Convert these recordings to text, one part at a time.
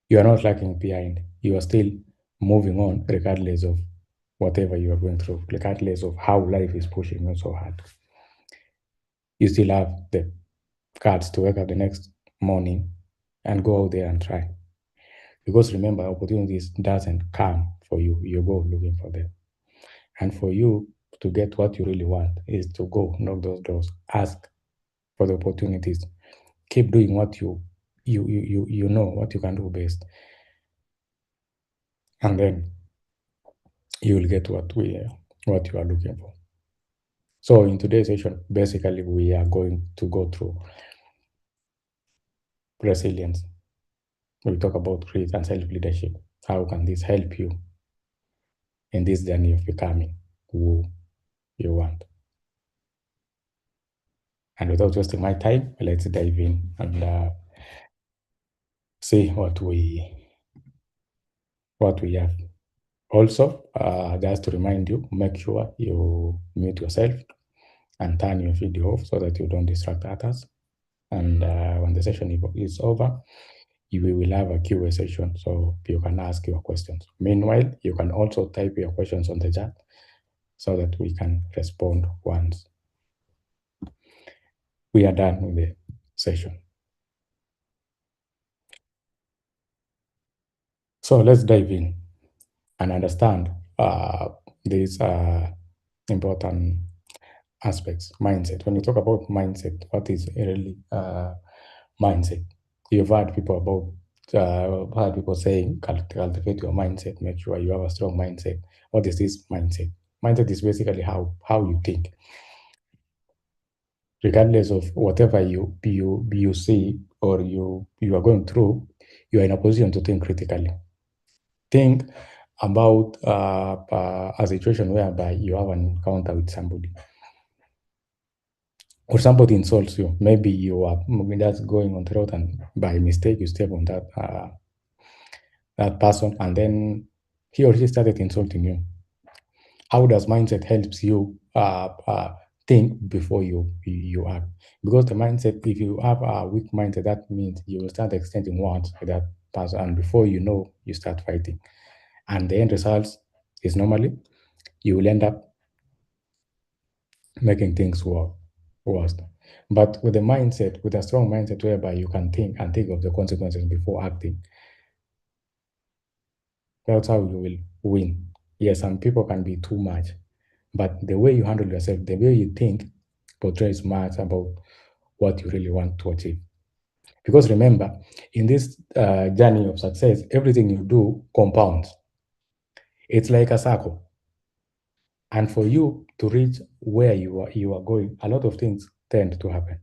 You are not lagging behind. You are still moving on regardless of whatever you are going through, regardless of how life is pushing you so hard. You still have the cards to wake up the next morning and go out there and try. Because remember, opportunities doesn't come for you. You go looking for them. And for you to get what you really want is to go knock those doors, ask for the opportunities, keep doing what you know what you can do best, and then you will get what you are looking for. So in today's session, basically we are going to go through resilience. We talk about grit and self-leadership. How can this help you in this journey of becoming who you want? And without wasting my time, let's dive in and see what we have. Also, just to remind you, make sure you mute yourself and turn your video off so that you don't distract others. And when the session is over, we will have a Q&A session so you can ask your questions. Meanwhile, you can also type your questions on the chat so that we can respond once we are done with the session. So let's dive in and understand these important aspects. Mindset. When you talk about mindset, what is really mindset? You've heard people saying cultivate your mindset, make sure you have a strong mindset. What is this mindset? Mindset is basically how you think. Regardless of whatever you see or you are going through, you are in a position to think critically. Think about a situation whereby you have an encounter with somebody, or somebody insults you. Maybe you are just going on the road and by mistake you step on that person, and then he or she started insulting you. How does mindset helps you think before you act? Because the mindset, if you have a weak mindset, that means you will start exchanging words with that person, and before you know, you start fighting, and the end result is normally you will end up making things worse. But with a mindset, with a strong mindset whereby you can think and think of the consequences before acting, that's how you will win. Yes, some people can be too much, but the way you handle yourself, the way you think, portrays much about what you really want to achieve. Because remember, in this journey of success, everything you do compounds. It's like a circle. And for you to reach where you are going, a lot of things tend to happen.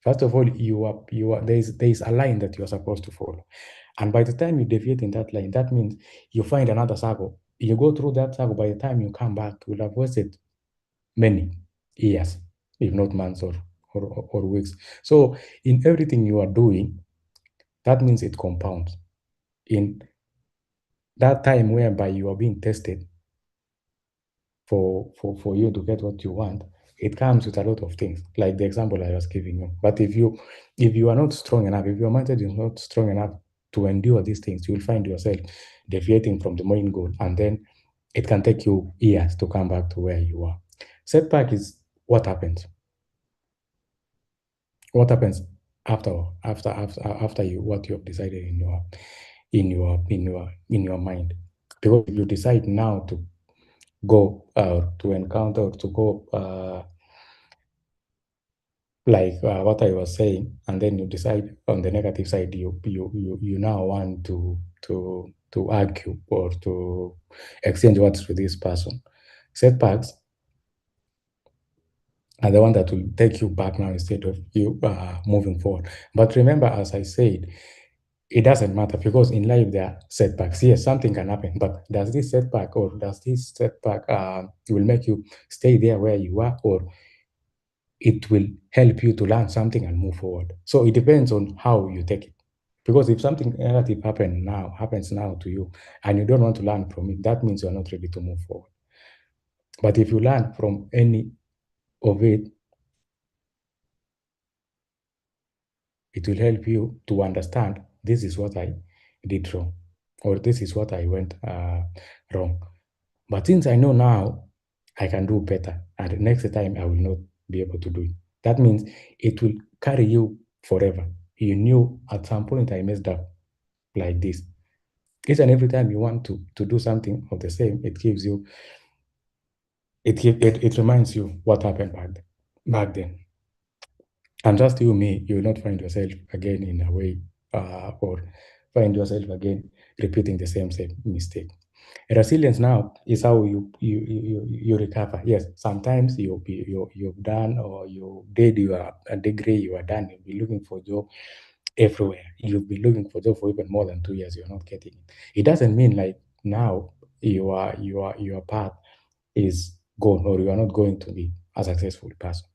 First of all, there is a line that you are supposed to follow. And by the time you deviate in that line, that means you find another circle. You go through that circle, by the time you come back, you will have wasted many years, if not months or weeks. So in everything you are doing, that means it compounds. In that time whereby you are being tested for you to get what you want, it comes with a lot of things, like the example I was giving you. But if you are not strong enough, if your mindset is not strong enough to endure these things, you will find yourself deviating from the main goal, and then it can take you years to come back to where you are. Setback is what happens. What happens after you what you have decided in your mind. Because if you decide now to go to encounter or to go like what I was saying, and then you decide on the negative side, you now want to argue or to exchange words with this person. Setbacks are the one that will take you back now instead of you moving forward. But remember, as I said, it doesn't matter, because in life there are setbacks. Yes, something can happen, but does this setback will make you stay there where you are, or it will help you to learn something and move forward? So it depends on how you take it. Because if something negative happens now to you, and you don't want to learn from it, that means you're not ready to move forward. But if you learn from any of it will help you to understand, this is what I did wrong, or this is what I went wrong. But since I know now, I can do better, and the next time I will not be able to do it. That means it will carry you forever. You knew at some point I messed up like this. Each and every time you want to do something of the same, it gives you it reminds you what happened back then. And just you, me, you will not find yourself again in a way, or find yourself again repeating the same mistake. Resilience now is how you recover. Yes, sometimes you've done, or you did your a degree, you are done. You'll be looking for job everywhere. You'll be looking for job for even more than 2 years. You're not getting it. It doesn't mean like now your path is gone, or you are not going to be a successful person.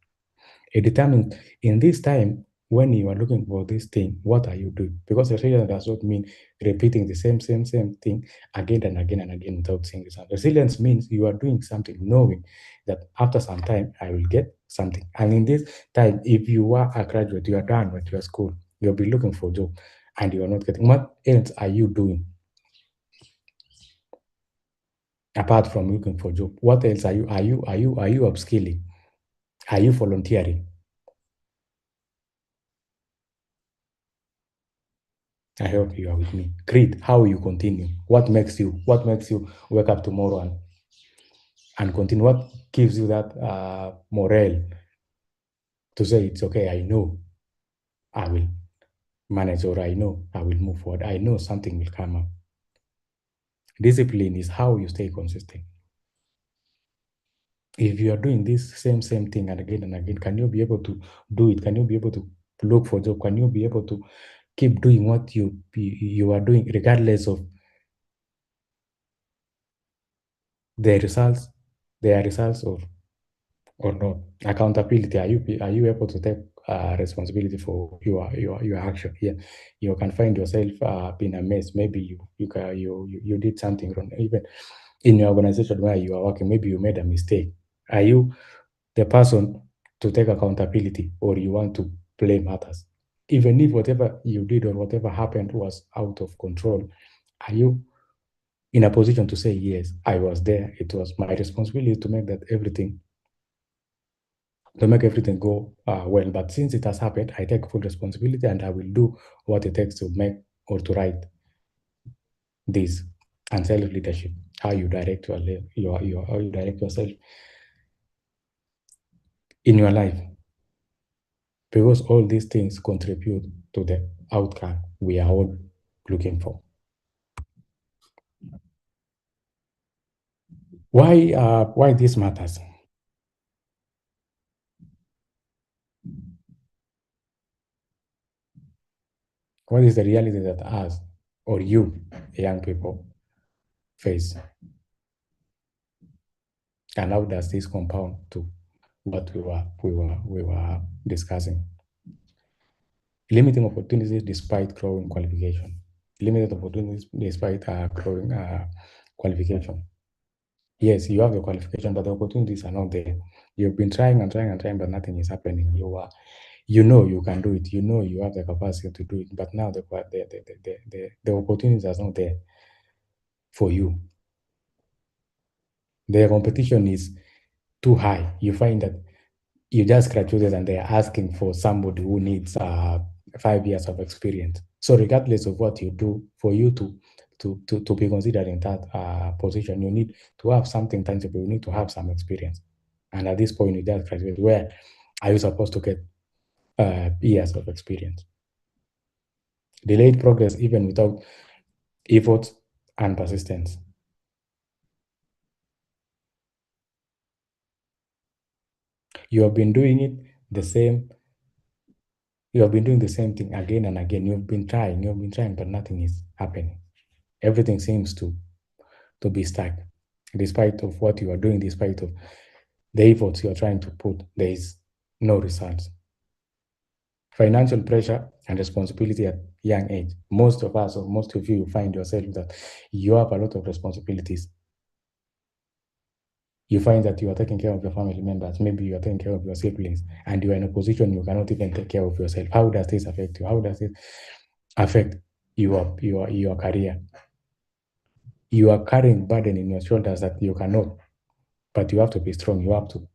It determines in this time when you are looking for this thing, what are you doing? Because resilience does not mean repeating the same thing again and again and again without seeing results. Resilience means you are doing something knowing that after some time I will get something. And in this time, if you are a graduate, you are done with your school, you'll be looking for a job and you are not getting. What else are you doing apart from looking for a job? What else are you upskilling? Are you volunteering? I hope you are with me. Great. How you continue? What makes you wake up tomorrow and continue? What gives you that morale to say it's okay? I know I will manage, or I know I will move forward. I know something will come up. Discipline is how you stay consistent. If you are doing this same thing and again, can you be able to do it? Can you be able to look for job? Can you be able to keep doing what you are doing regardless of the results? There are results or not. Accountability. Are you able to take responsibility for your action? Yeah, you can find yourself in a mess. Maybe you did something wrong. Even in your organization where you are working, maybe you made a mistake. Are you the person to take accountability, or you want to blame others? Even if whatever you did or whatever happened was out of control, are you in a position to say, yes, I was there. It was my responsibility to make everything go well. But since it has happened, I take full responsibility and I will do what it takes to make or to write this. And self-leadership, how you direct how you direct yourself in your life, because all these things contribute to the outcome we are all looking for. Why this matters? What is the reality that us or you, young people, face? And how does this compound to what we were discussing? Limiting opportunities despite growing qualification. Limited opportunities despite growing qualification. Yes, you have the qualification, but the opportunities are not there. You've been trying and trying and trying, but nothing is happening. You know you can do it. You know you have the capacity to do it, but now the opportunities are not there for you. The competition is too high. You find that you just graduated and they're asking for somebody who needs 5 years of experience. So regardless of what you do, for you to be considered in that position, you need to have something tangible. You need to have some experience. And at this point, you just graduate. Where are you supposed to get years of experience? Delayed progress, even without effort and persistence. You have been doing it the same. You have been doing the same thing again and again. You've been trying, but nothing is happening. Everything seems to be stuck. Despite of what you are doing, despite of the efforts you are trying to put, there is no results. Financial pressure and responsibility at young age. Most of us, or most of you, find yourself that you have a lot of responsibilities. You find that you are taking care of your family members, maybe you are taking care of your siblings, and you are in a position you cannot even take care of yourself. How does this affect you? How does it affect your career. You are carrying burden in your shoulders that you cannot, but you have to be strong. You have to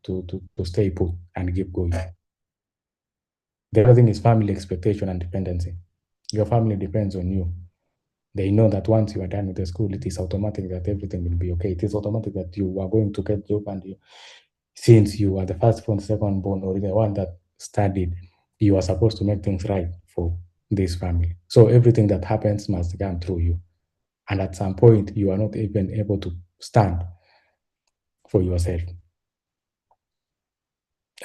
stay put and keep going. The other thing is family expectation and dependency. Your family depends on you. They know that once you are done with the school, it is automatic that everything will be okay. It is automatic that you are going to get job, and since you are the first born, second born, or the one that studied, you are supposed to make things right for this family. So everything that happens must come through you. And at some point, you are not even able to stand for yourself.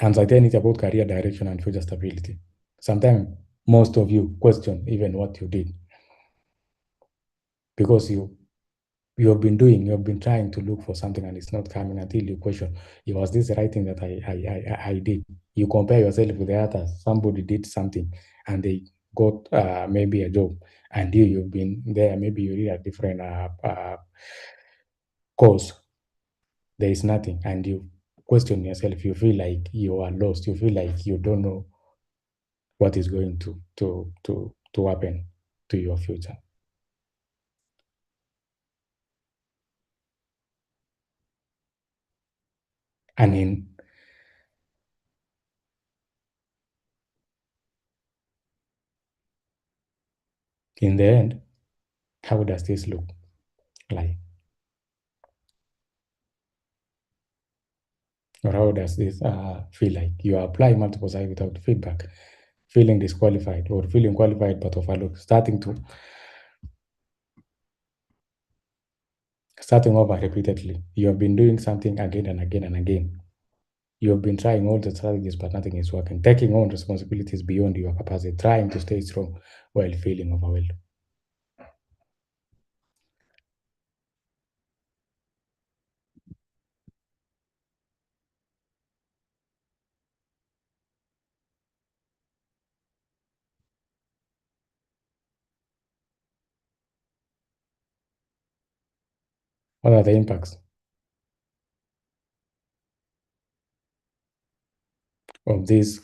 Uncertainty about career direction and future stability. Sometimes most of you question even what you did because you have been trying to look for something and it's not coming until you question, was this the right thing that I did? You compare yourself with the others. Somebody did something and they got maybe a job, and you've been there. Maybe you read a different course. There is nothing, and you question yourself. You feel like you are lost. You feel like you don't know what is going to happen to your future. And in the end, how does this look like? Or how does this feel like? You apply multiple sites without feedback, feeling disqualified or feeling qualified but overlooked, starting over repeatedly. You have been doing something again and again and again. You have been trying all the strategies, but nothing is working. Taking on responsibilities beyond your capacity, trying to stay strong while feeling overwhelmed. What are the impacts of these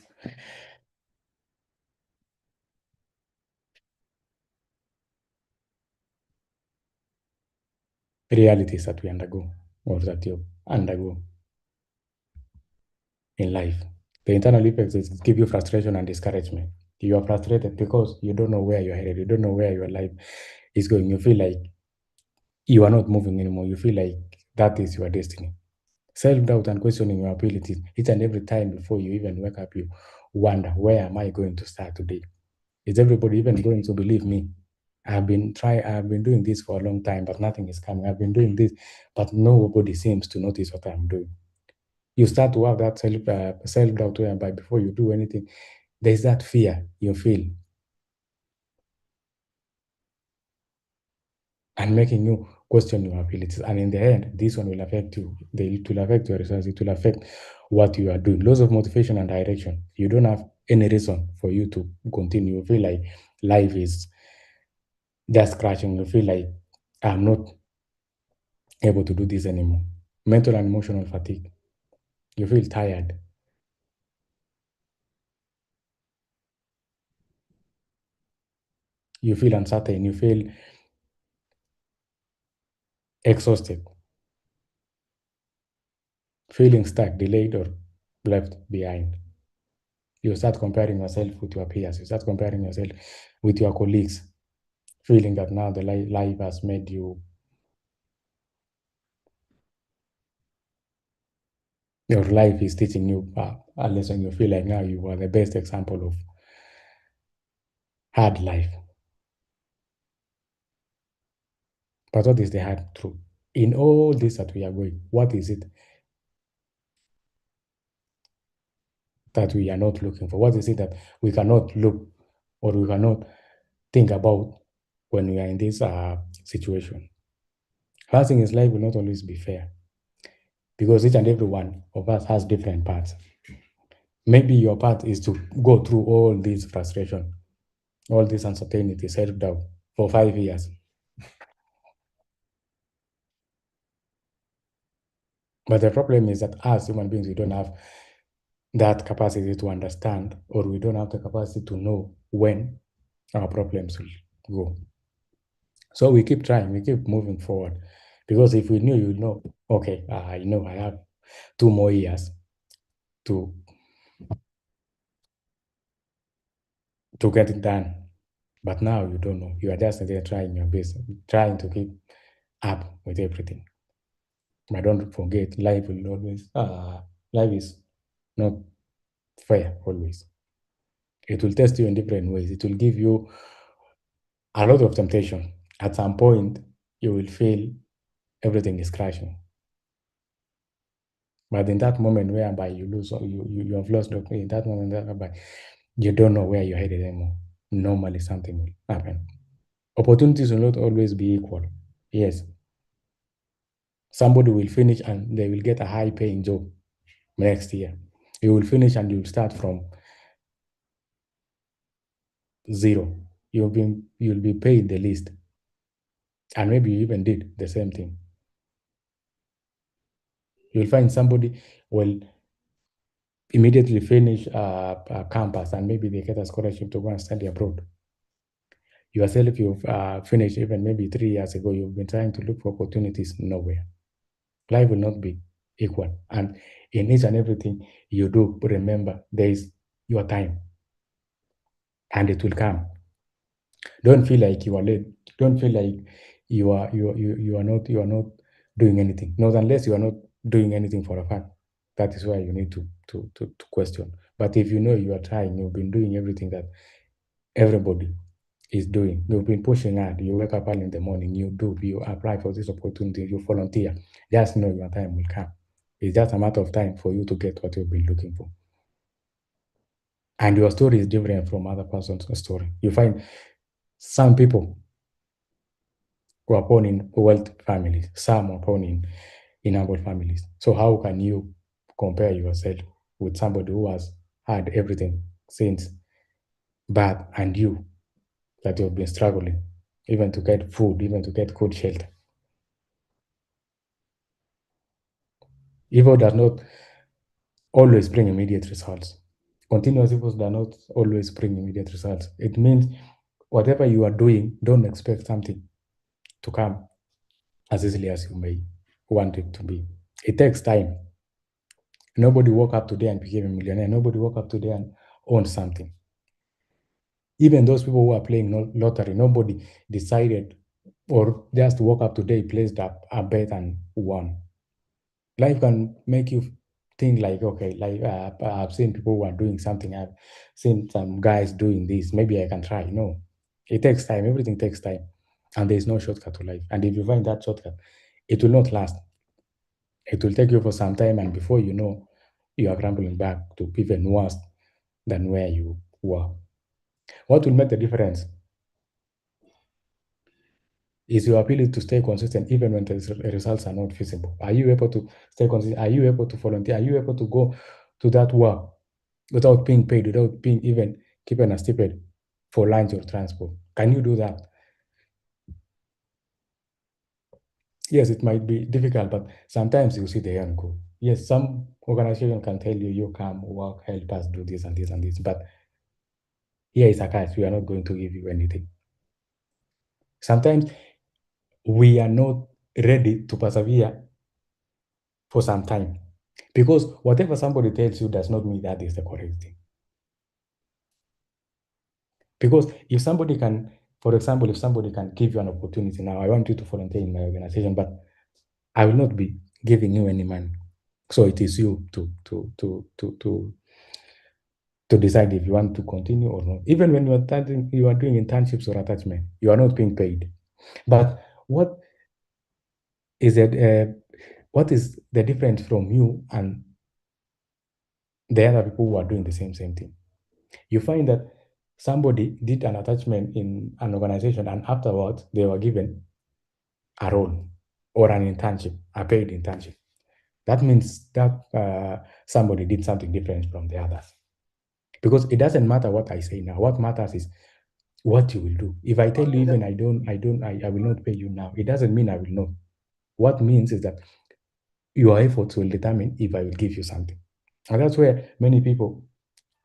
realities that we undergo or that you undergo in life? The internal effects is give you frustration and discouragement. You are frustrated because you don't know where you're headed. You don't know where your life is going. You feel like you are not moving anymore. You feel like that is your destiny. Self doubt and questioning your abilities each and every time before you even wake up, you wonder, where am I going to start today? Is everybody even going to believe me? I've been doing this for a long time, but nothing is coming. I've been doing this, but nobody seems to notice what I'm doing. You start to have that self doubt whereby before you do anything, there's that fear you feel and making you question your abilities. And in the end, this one will affect you. It will affect your results. It will affect what you are doing. Loss of motivation and direction. You don't have any reason for you to continue. You feel like life is just crashing. You feel like I'm not able to do this anymore. Mental and emotional fatigue. You feel tired. You feel uncertain. You feel exhausted. Feeling stuck, delayed, or left behind. You start comparing yourself with your peers. You start comparing yourself with your colleagues, feeling that now the life has made you, your life is teaching you a lesson. You feel like now you are the best example of hard life. But what is the hard truth? In all this that we are going, what is it that we are not looking for? What is it that we cannot look or we cannot think about when we are in this situation? First thing is life will not always be fair because each and every one of us has different parts. Maybe your part is to go through all this frustration, all this uncertainty, self doubt for 5 years. But the problem is that as human beings, we don't have that capacity to understand, or we don't have the capacity to know when our problems will go. So we keep trying, we keep moving forward. Because if we knew, you know, okay, I know I have 2 more years to get it done. But now you don't know. You are just there trying your best, trying to keep up with everything. But don't forget, life will always, life is not fair always. It will test you in different ways. It will give you a lot of temptation. At some point, you will feel everything is crashing. But in that moment whereby you lose, or you have lost, in that moment whereby you don't know where you're headed anymore, normally something will happen. Opportunities will not always be equal. Yes, somebody will finish and they will get a high paying job next year. You will finish and you'll start from zero. You'll be paid the least. And maybe you even did the same thing. You'll find somebody will immediately finish a campus and maybe they get a scholarship to go and study abroad. Yourself, you've finished even maybe 3 years ago, you've been trying to look for opportunities nowhere. Life will not be equal. And in each and everything you do, remember there is your time and it will come. Don't feel like you are late. Don't feel like you are not doing anything. Not unless you are not doing anything for a fact. That is why you need to question. But if you know you are trying, you've been doing everything that everybody is doing. You've been pushing hard. You wake up early in the morning, you apply for this opportunity, you volunteer. Just know your time will come. It's just a matter of time for you to get what you've been looking for. And your story is different from other person's story. You find some people who are born in wealthy families, some are born in humble families. So how can you compare yourself with somebody who has had everything since birth and you that you've been struggling, even to get food, even to get good shelter? Evil does not always bring immediate results. Continuous evils do not always bring immediate results. It means whatever you are doing, don't expect something to come as easily as you may want it to be. It takes time. Nobody woke up today and became a millionaire. Nobody woke up today and owned something. Even those people who are playing lottery, nobody decided or just woke up today, placed a bet and won. Life can make you think like, okay, like I've seen people who are doing something. I've seen some guys doing this. Maybe I can try. No, it takes time. Everything takes time. And there's no shortcut to life. And if you find that shortcut, it will not last. It will take you for some time, and before you know, you are crumbling back to even worse than where you were. What will make the difference is your ability to stay consistent even when the results are not visible. Are you able to stay consistent? Are you able to volunteer? Are you able to go to that work without being paid, without being even given a stipend for lunch or transport? Can you do that? Yes, it might be difficult, but sometimes you see the end goal. Yes, some organization can tell you, you come work, help us do this and this and this, but here is a catch. We are not going to give you anything. Sometimes we are not ready to persevere for some time because whatever somebody tells you does not mean that is the correct thing. Because if somebody can, for example, if somebody can give you an opportunity now, I want you to volunteer in my organization, but I will not be giving you any money. So it is you to decide if you want to continue or not. Even when you are doing internships or attachment, you are not being paid. But is it what is the difference from you and the other people who are doing the same thing? You find that somebody did an attachment in an organization and afterwards they were given a role or an internship, a paid internship. That means that somebody did something different from the others. Because it doesn't matter what I say now. What matters is what you will do. If I tell you even I will not pay you now, it doesn't mean I will not. What means is that your efforts will determine if I will give you something. And that's where many people,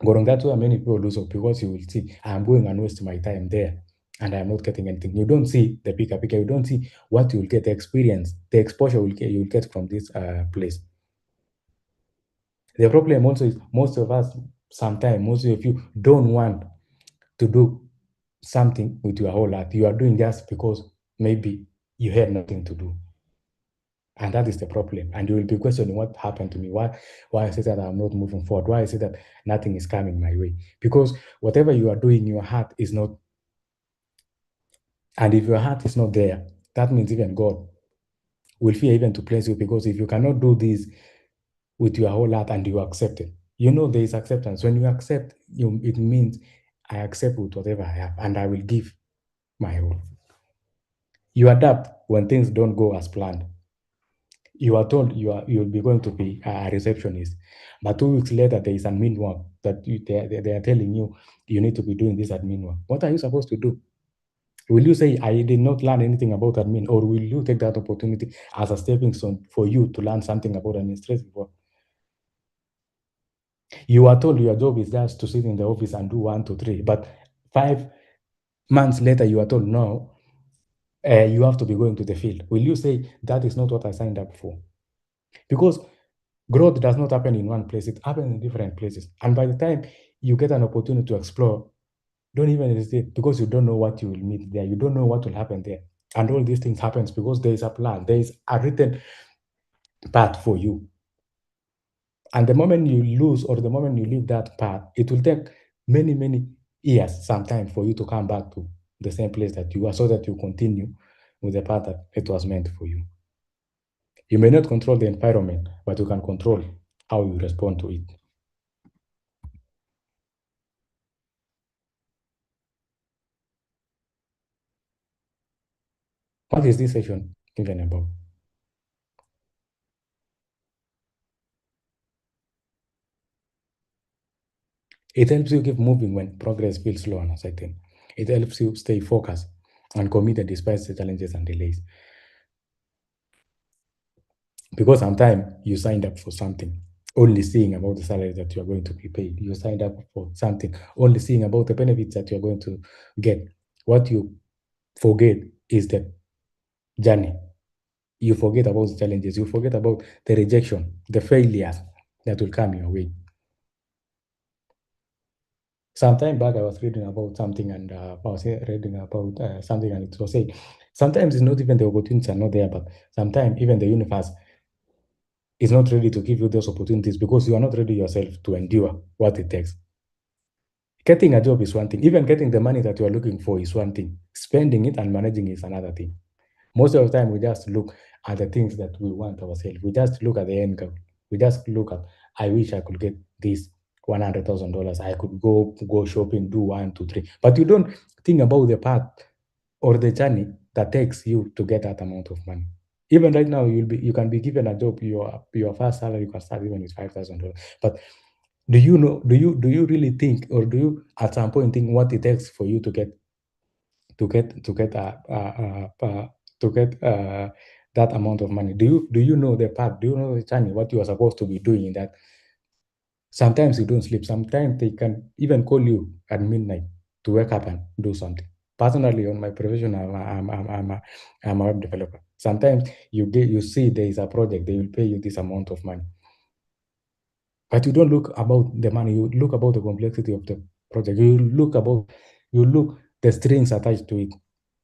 Gorong, that's where many people lose hope because you will see, I'm going and waste my time there. and I'm not getting anything. You don't see the bigger picture. You don't see what you'll get, the experience, the exposure you'll get from this place. The problem also is most of us, sometimes, most of you don't want to do something with your whole heart. You are doing just because maybe you had nothing to do. And that is the problem. And you will be questioning what happened to me. Why I say that I'm not moving forward? Why I say that nothing is coming my way? Because whatever you are doing, your heart is not. And if your heart is not there, that means even God will fear even to place you. Because if you cannot do this with your whole heart and you accept it, there is acceptance. When you accept, it means I accept with whatever I have and I will give my all. You adapt when things don't go as planned. You are told you'll be going to be a receptionist, but 2 weeks later there is admin work that they are telling you you need to be doing this admin work. What are you supposed to do? Will you say I did not learn anything about admin, or will you take that opportunity as a stepping stone for you to learn something about administrative work? You are told your job is just to sit in the office and do 1 to 3, but 5 months later you are told no, you have to be going to the field. Will you say that is not what I signed up for? Because growth does not happen in one place, it happens in different places. And by the time you get an opportunity to explore, don't even hesitate, because you don't know what you will meet there. You don't know what will happen there. And all these things happens because there is a plan. There is a written path for you. And the moment you lose, or the moment you leave that path, it will take many, many years sometimes for you to come back to the same place that you are, so that you continue with the path that it was meant for you. You may not control the environment, but you can control how you respond to it. What is this session even about? It helps you keep moving when progress feels slow and uncertain. It helps you stay focused and committed despite the challenges and delays. Because sometimes you signed up for something, only seeing about the salary that you are going to be paid. You signed up for something, only seeing about the benefits that you are going to get. What you forget is the journey. You forget about the challenges. You forget about the rejection, the failures that will come your way. Some time back, I was reading about something, and reading about something, and it was saying sometimes it's not even the opportunities are not there, but sometimes even the universe is not ready to give you those opportunities because you are not ready yourself to endure what it takes. Getting a job is one thing. Even getting the money that you are looking for is one thing. Spending it and managing is another thing. Most of the time, we just look at the things that we want ourselves. We just look at the end goal. We just look at, I wish I could get this $100,000. I could go shopping, do 1, 2, 3. But you don't think about the path or the journey that takes you to get that amount of money. Even right now, you can be given a job. Your first salary can start even with $5,000. But do you really think, or do you at some point think what it takes for you to get to get that amount of money? Do you know the path? Do you know the journey? What you are supposed to be doing in that? Sometimes you don't sleep. Sometimes they can even call you at midnight to wake up and do something. Personally, on my profession, I'm a web developer. Sometimes you see there is a project, they will pay you this amount of money. But you don't look about the money, you look about the complexity of the project. You look the strings attached to it.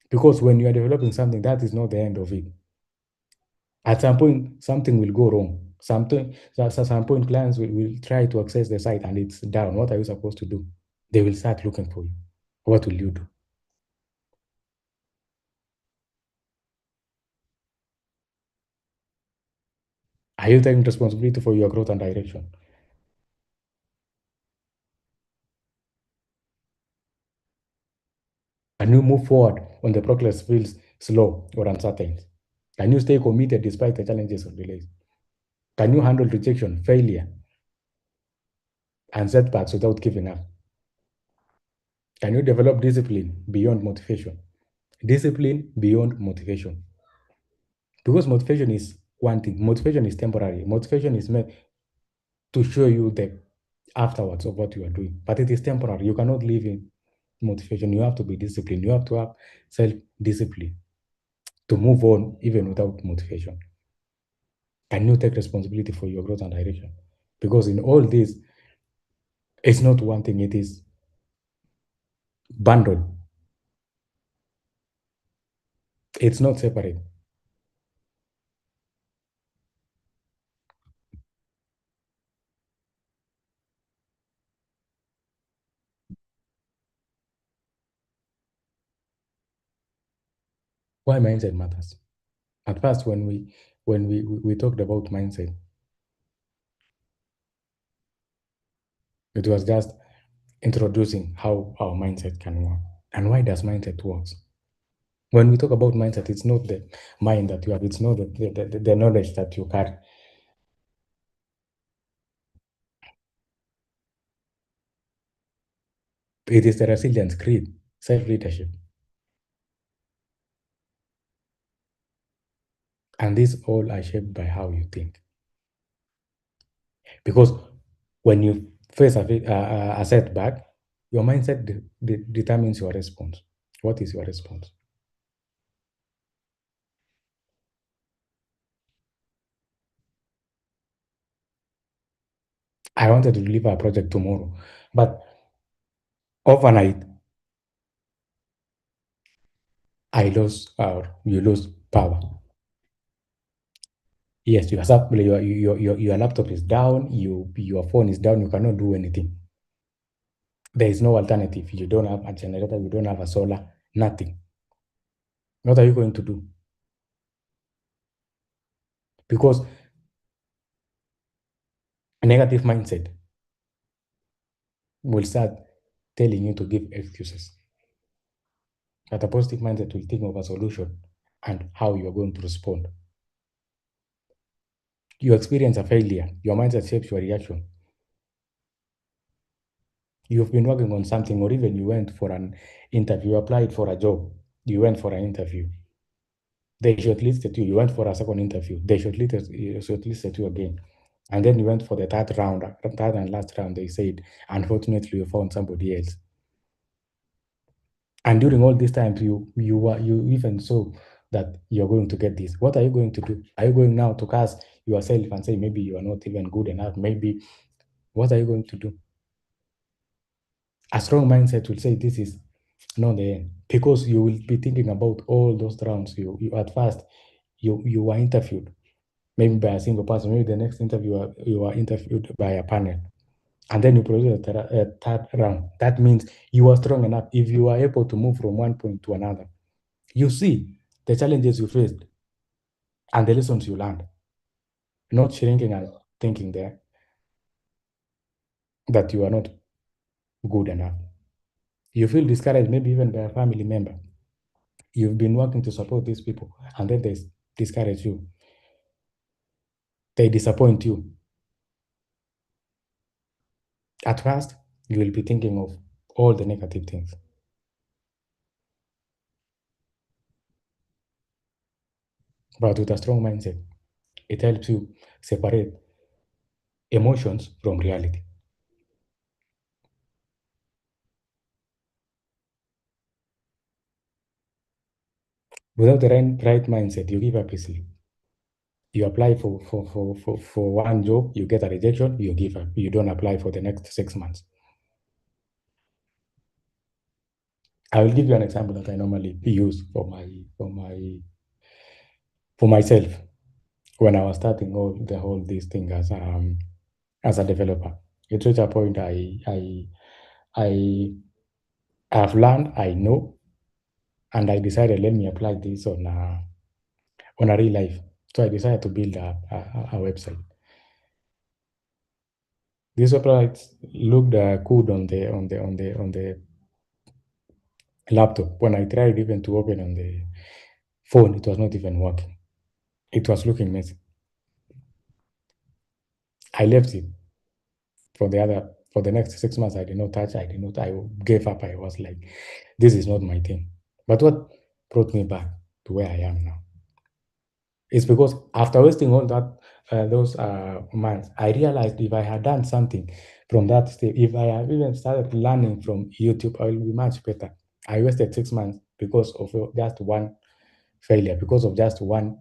Because when you are developing something, that is not the end of it. At some point, something will go wrong. At some point, clients will try to access the site and it's down. What are you supposed to do? They will start looking for you. What will you do? Are you taking responsibility for your growth and direction? Can you move forward when the progress feels slow or uncertain? Can you stay committed despite the challenges or delays? Can you handle rejection, failure, and setbacks without giving up? Can you develop discipline beyond motivation? Discipline beyond motivation. Because motivation is one thing, motivation is temporary. Motivation is meant to show you the afterwards of what you are doing, but it is temporary. You cannot live in. motivation. You have to be disciplined. You have to have self-discipline to move on even without motivation. Can you take responsibility for your growth and direction? Because in all this, it's not one thing, it is bundled. It's not separate. Why mindset matters? At first, when we talked about mindset, it was just introducing how our mindset can work. And why does mindset work? When we talk about mindset, it's not the mind that you have, it's not the knowledge that you carry. It is the resilience, grit, self-leadership. And these all are shaped by how you think. Because when you face a setback, your mindset determines your response. What is your response? I wanted to deliver a project tomorrow, but overnight, I lose, you lose power. Yes, your laptop is down, your phone is down, you cannot do anything. There is no alternative. You don't have a generator, you don't have a solar, nothing. What are you going to do? Because a negative mindset will start telling you to give excuses. But a positive mindset will think of a solution and how you are going to respond. You experience a failure, your mindset shapes your reaction. You've been working on something, or even you went for an interview, you applied for a job, you went for an interview. They shortlisted you, you went for a second interview, they shortlisted you again. And then you went for the third round, third and last round, they said, unfortunately, you found somebody else. And during all these times, you even saw that you're going to get this. What are you going to do? Are you going now to cast yourself and say maybe you are not even good enough? Maybe what are you going to do? A strong mindset will say this is not the end because you will be thinking about all those rounds. You at first you were interviewed maybe by a single person. Maybe the next interview you are interviewed by a panel, and then you produce a third round. That means you are strong enough. If you are able to move from one point to another, you see the challenges you faced and the lessons you learned, not shrinking and thinking there that you are not good enough. You feel discouraged, maybe even by a family member. You've been working to support these people, and then they discourage you. They disappoint you. At first, you will be thinking of all the negative things. But with a strong mindset, it helps you separate emotions from reality. Without the right mindset, you give up easily. You apply for one job, you get a rejection, you give up. You don't apply for the next 6 months. I will give you an example that I normally use for myself when I was starting all the whole this thing as a developer. It reached a point I have learned, I know, and I decided let me apply this on a real life. So I decided to build a website. This website looked good on the laptop. When I tried even to open on the phone, it was not even working. It was looking messy. I left it for the next 6 months. I did not touch. I did not. I gave up. I was like, this is not my thing. But what brought me back to where I am now? It's because after wasting all that those months, I realized if I had done something from that step, if I have even started learning from YouTube, I will be much better. I wasted 6 months because of just one failure, because of just one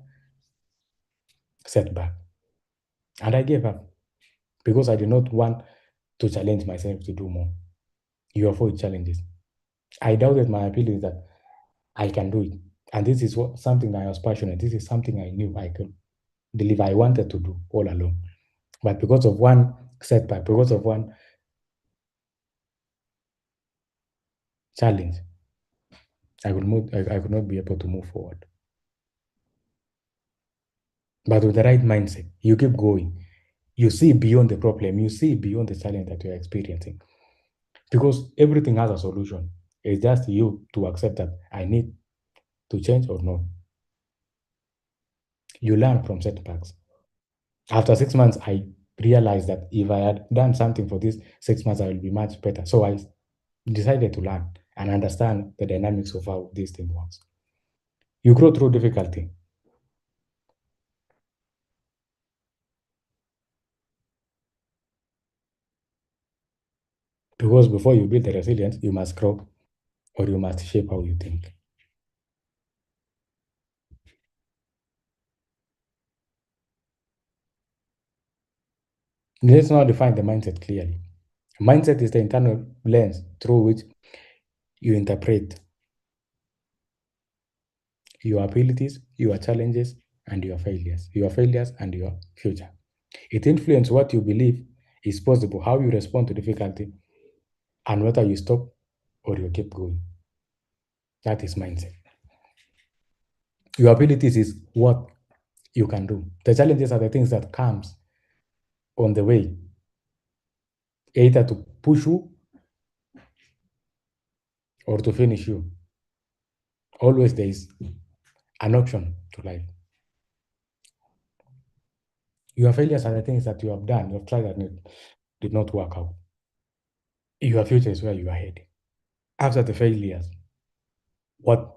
setback, and I gave up because I did not want to challenge myself to do more. You avoid challenges. I doubted my ability that I can do it, and this is what something that I was passionate. This is something I knew I could deliver. I wanted to do all along. But because of one setback, because of one challenge, I could not be able to move forward. But with the right mindset, you keep going. You see beyond the problem, you see beyond the challenge that you're experiencing. Because everything has a solution. It's just you to accept that I need to change or not. You learn from setbacks. After 6 months, I realized that if I had done something for these 6 months, I will be much better. So I decided to learn and understand the dynamics of how this thing works. You grow through difficulty. Because before you build the resilience, you must grow or you must shape how you think. Let's now define the mindset clearly. Mindset is the internal lens through which you interpret your abilities, your challenges, and your failures and your future. It influences what you believe is possible, how you respond to difficulty, and whether you stop or you keep going. That is mindset. Your abilities is what you can do. The challenges are the things that comes on the way, either to push you or to finish you. Always there is an option to life. Your failures are the things that you have done, you have tried and it did not work out. Your future is where you are heading. After the failures, what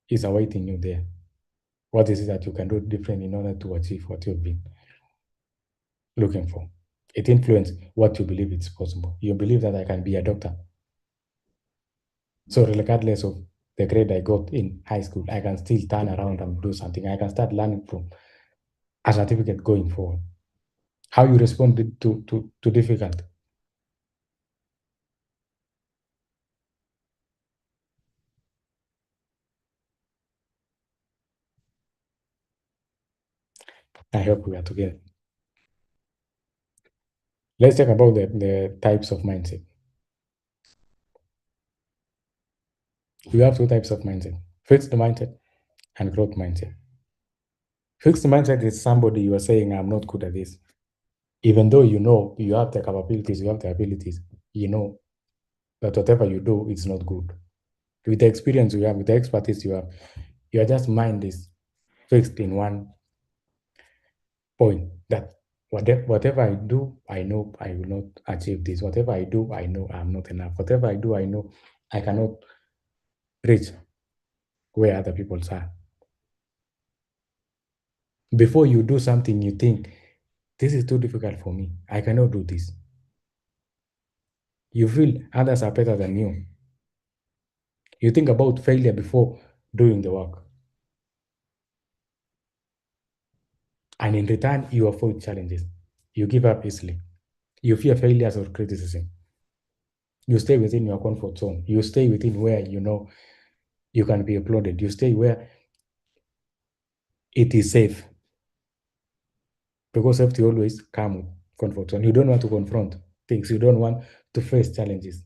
is awaiting you there? What is it that you can do different in order to achieve what you've been looking for? It influences what you believe is possible. You believe that I can be a doctor. So regardless of the grade I got in high school, I can still turn around and do something. I can start learning from a certificate going forward. How you respond to difficult. I hope we are together. Let's talk about the types of mindset. We have two types of mindset: fixed mindset and growth mindset. Fixed mindset is somebody you are saying, I'm not good at this. Even though you know you have the capabilities, you have the abilities, you know that whatever you do is not good. With the experience you have, with the expertise you have, your just mind is fixed in one point that whatever I do, I know I will not achieve this. Whatever I do, I know I'm not enough. Whatever I do, I know I cannot reach where other people are. Before you do something, you think, this is too difficult for me. I cannot do this. You feel others are better than you. You think about failure before doing the work. And in return, you avoid challenges. You give up easily. You fear failures or criticism. You stay within your comfort zone. You stay within where you know you can be applauded. You stay where it is safe. Because safety always comes with comfort zone. You don't want to confront things. You don't want to face challenges.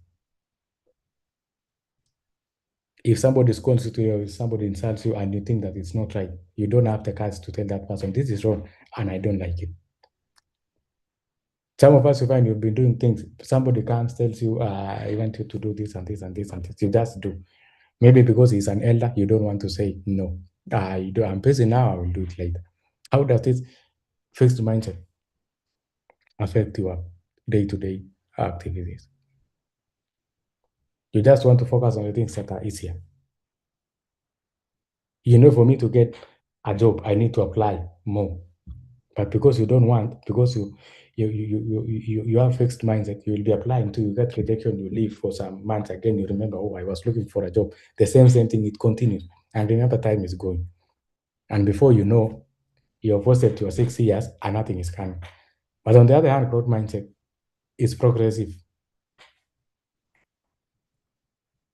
If somebody scolds you to you, if somebody insults you and you think that it's not right, you don't have the courage to tell that person, this is wrong and I don't like it. Some of us, you find you've been doing things, somebody comes, tells you, I want you to do this and this and this and this. You just do. Maybe because he's an elder, you don't want to say no. I'm busy now, I will do it later. How does this fixed mindset affect your day-to-day activities? You just want to focus on the things that are easier. For me to get a job, I need to apply more. But because you don't want, because you have fixed mindset, you will be applying to, you get rejection, you leave for some months, again you remember, oh, I was looking for a job. The same thing, it continues. And remember, time is going. And before you know, you've wasted your 6 years and nothing is coming. But on the other hand, growth mindset is progressive.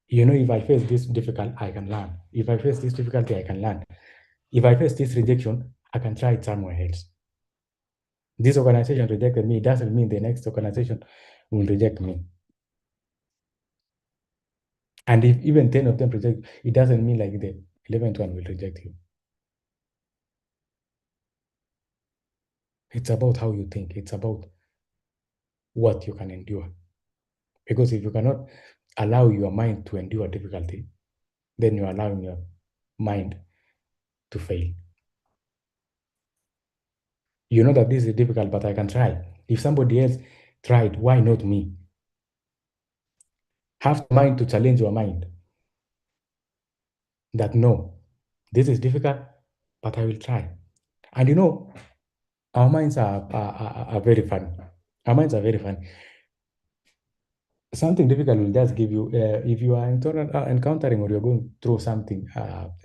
If I face this difficult, I can learn. If I face this difficulty, I can learn. If I face this rejection, I can try it somewhere else. This organization rejected me, it doesn't mean the next organization will reject me. And if even 10 of them reject, it doesn't mean like the 11th one will reject you. It's about how you think. It's about what you can endure. Because if you cannot allow your mind to endure difficulty, then you're allowing your mind to fail. You know that this is difficult, but I can try. If somebody else tried, why not me? Have the mind to challenge your mind that no, this is difficult, but I will try. And our minds are very funny. Our minds are very funny. Something difficult will just give you, if you are encountering or you're going through something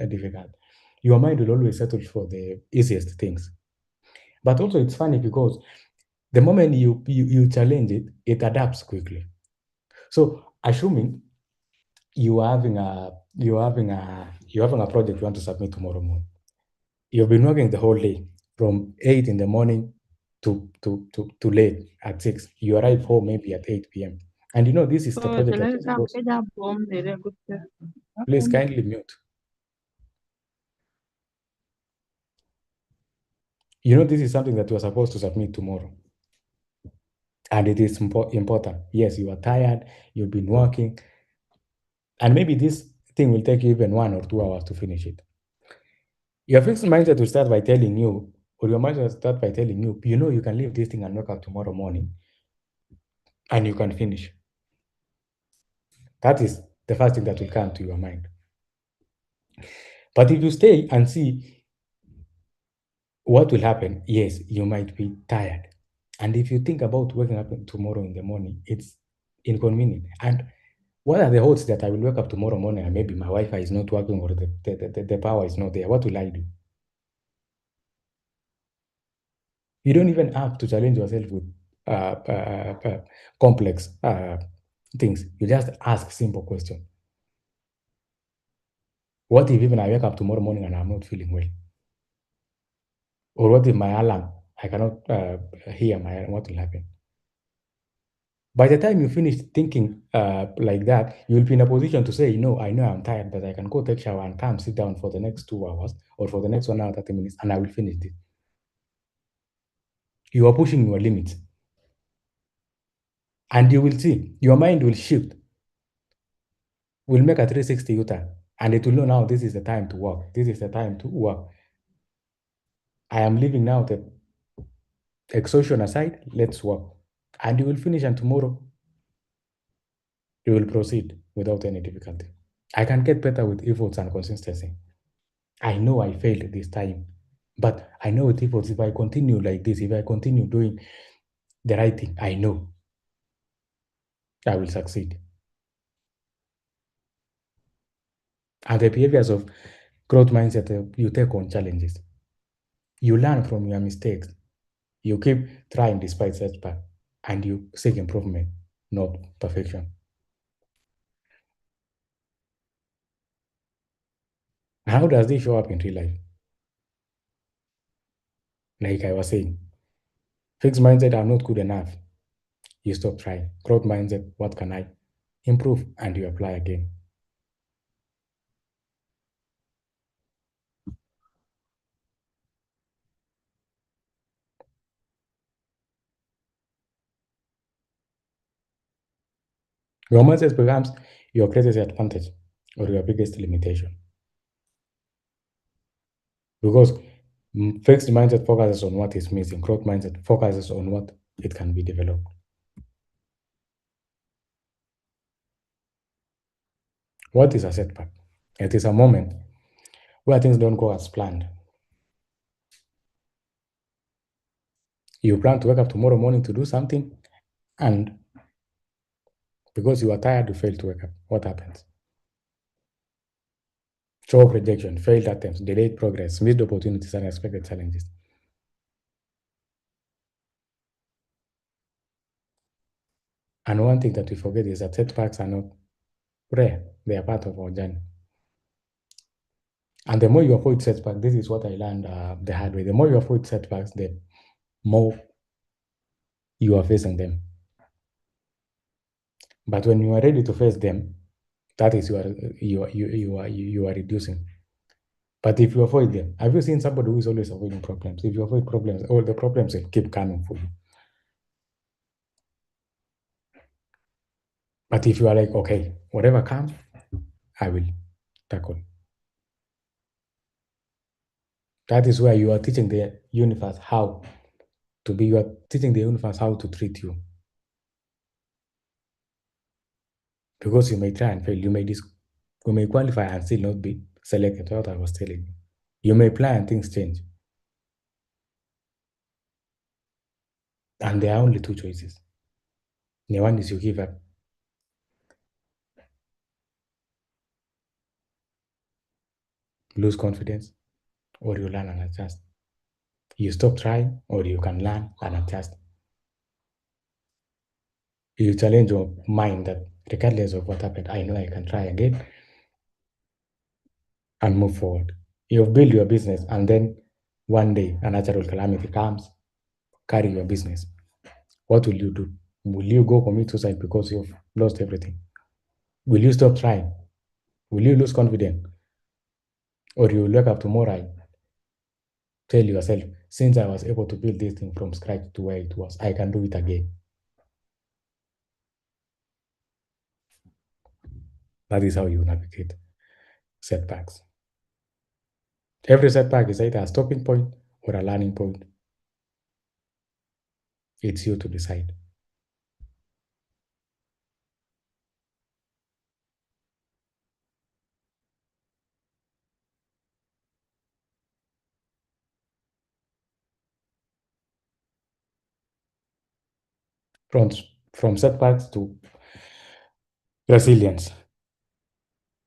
difficult, your mind will always settle for the easiest things. But also, it's funny because the moment you challenge it, it adapts quickly. So, assuming you're having a project you want to submit tomorrow morning. You've been working the whole day from 8 in the morning to late at 6. You arrive home maybe at 8 p.m. And this is the तो project that चले you're काम supposed. पे जा bomb दे रहे कुछ से Please kindly mute. This is something that you are supposed to submit tomorrow. And it is important. Yes, you are tired, you've been working, and maybe this thing will take you even 1 or 2 hours to finish it. Your fixed mindset will start by telling you, or your mind will start by telling you, you can leave this thing and wake up tomorrow morning and you can finish. That is the first thing that will come to your mind. But if you stay and see what will happen, yes, you might be tired. And if you think about waking up tomorrow in the morning, it's inconvenient. And what are the odds that I will wake up tomorrow morning and maybe my Wi-Fi is not working or the power is not there? What will I do? You don't even have to challenge yourself with complex things. You just ask simple question. What if even I wake up tomorrow morning and I'm not feeling well? Or what if my alarm, I cannot hear my alarm? What will happen? By the time you finish thinking like that, you'll be in a position to say, no, I know I'm tired, but I can go take shower and come sit down for the next 2 hours or for the next 1 hour, 30 minutes, and I will finish it. You are pushing your limits. And you will see, your mind will shift, will make a 360 U-turn, and it will know now this is the time to work. This is the time to work. I am leaving now the exhaustion aside, let's work. And you will finish, and tomorrow you will proceed without any difficulty. I can get better with efforts and consistency. I know I failed this time, but I know with efforts, if I continue like this, if I continue doing the right thing, I know I will succeed. And the behaviors of growth mindset, you take on challenges. You learn from your mistakes. You keep trying despite setback, and you seek improvement, not perfection. How does this show up in real life? Like I was saying, fixed mindset, I'm not good enough. You stop trying. Growth mindset, what can I improve? And you apply again. Your mindset becomes your greatest advantage or your biggest limitation. Because fixed mindset focuses on what is missing. Growth mindset focuses on what it can be developed. What is a setback? It is a moment where things don't go as planned. You plan to wake up tomorrow morning to do something, and because you are tired, you fail to wake up. What happens? Show of rejection, failed attempts, delayed progress, missed opportunities, unexpected challenges. And one thing that we forget is that setbacks are not rare, they are part of our journey. And the more you avoid setbacks, this is what I learned the hard way. The more you avoid setbacks, the more you are facing them. But when you are ready to face them, that is you are reducing. But if you avoid them, have you seen somebody who is always avoiding problems? If you avoid problems, all the problems will keep coming for you. But if you are like, okay, whatever comes, I will tackle. That is where you are teaching the universe how to be. You are teaching the universe how to treat you. Because you may try and fail, you may qualify and still not be selected. What I was telling you. You may plan and things change. And there are only two choices. The one is you give up. Lose confidence, or you learn and adjust. You stop trying, or you can learn and adjust. You challenge your mind that regardless of what happened, I know I can try again and move forward. You've built your business, and then one day a natural calamity comes, carry your business. What will you do? Will you go commit suicide because you've lost everything? Will you stop trying? Will you lose confidence? Or you will wake up tomorrow and tell yourself, since I was able to build this thing from scratch to where it was, I can do it again. That is how you navigate setbacks. Every setback is either a stopping point or a learning point. It's you to decide. From, from setbacks to resilience.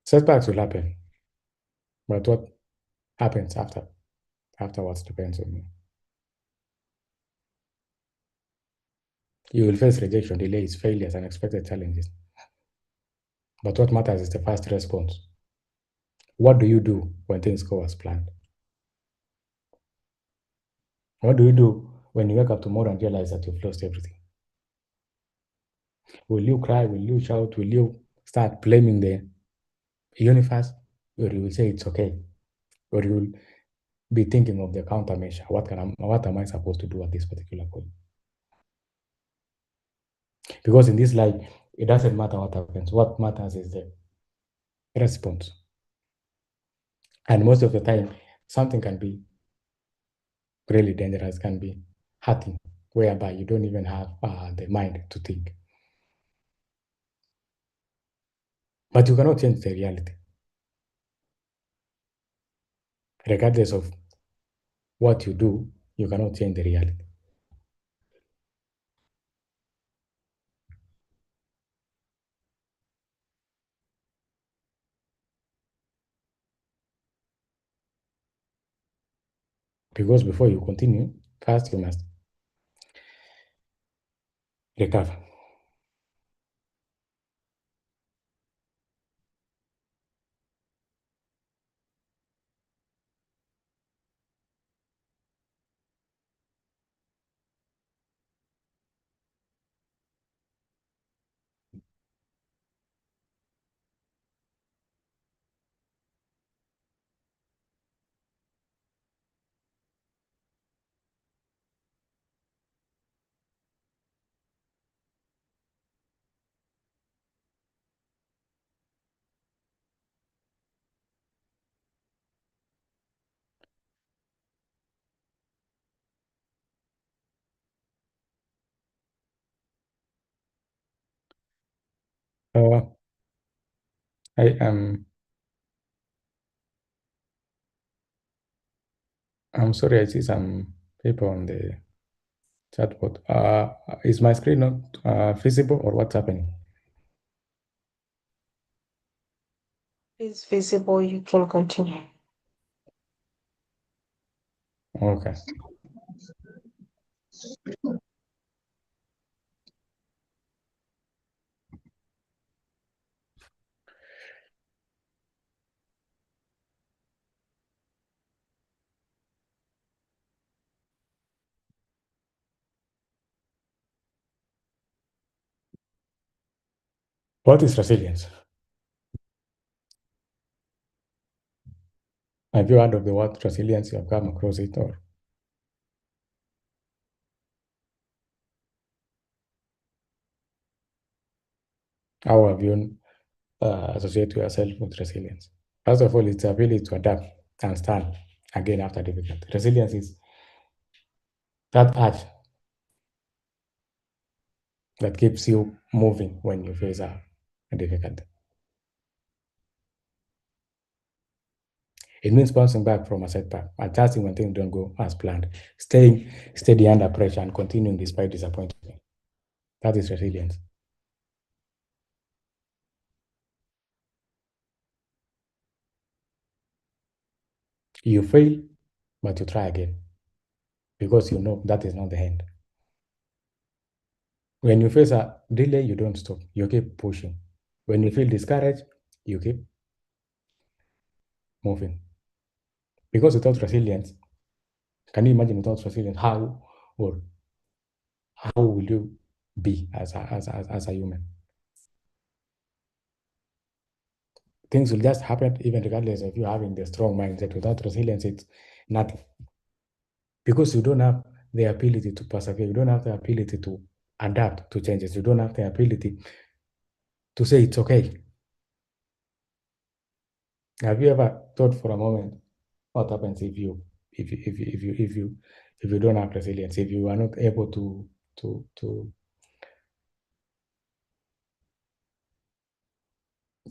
Setbacks will happen, but what happens afterwards depends on you. You will face rejection, delays, failures, unexpected challenges. But what matters is the first response. What do you do when things go as planned? What do you do when you wake up tomorrow and realize that you've lost everything? Will you cry? Will you shout? Will you start blaming the universe? Or you will say it's okay? Or you will be thinking of the countermeasure. What am I supposed to do at this particular point? Because in this life, it doesn't matter what happens. What matters is the response. And most of the time, something can be really dangerous, can be hurting, whereby you don't even have the mind to think. But you cannot change the reality. Regardless of what you do, you cannot change the reality. Because before you continue, first you must recover. Uh, I am. I'm sorry. I see some people on the Chatbot. Is my screen not visible or what's happening? It's visible. You can continue. Okay. What is resilience? Have you heard of the word resilience? You have come across it, or how have you associate yourself with resilience? First of all, it's the ability to adapt and stand again after difficulty. Resilience is that urge that keeps you moving when you face a difficulty. It means bouncing back from a setback, adjusting when things don't go as planned, staying steady under pressure, and continuing despite disappointment. That is resilience. You fail, but you try again because you know that is not the end. When you face a delay, you don't stop. You keep pushing. When you feel discouraged, you keep moving. Because without resilience, can you imagine without resilience or how will you be as a human? Things will just happen even regardless of you having the strong mindset. Without resilience, it's nothing. Because you don't have the ability to persevere, you don't have the ability to adapt to changes, you don't have the ability to say it's okay. Have you ever thought for a moment what happens if you don't have resilience, if you are not able to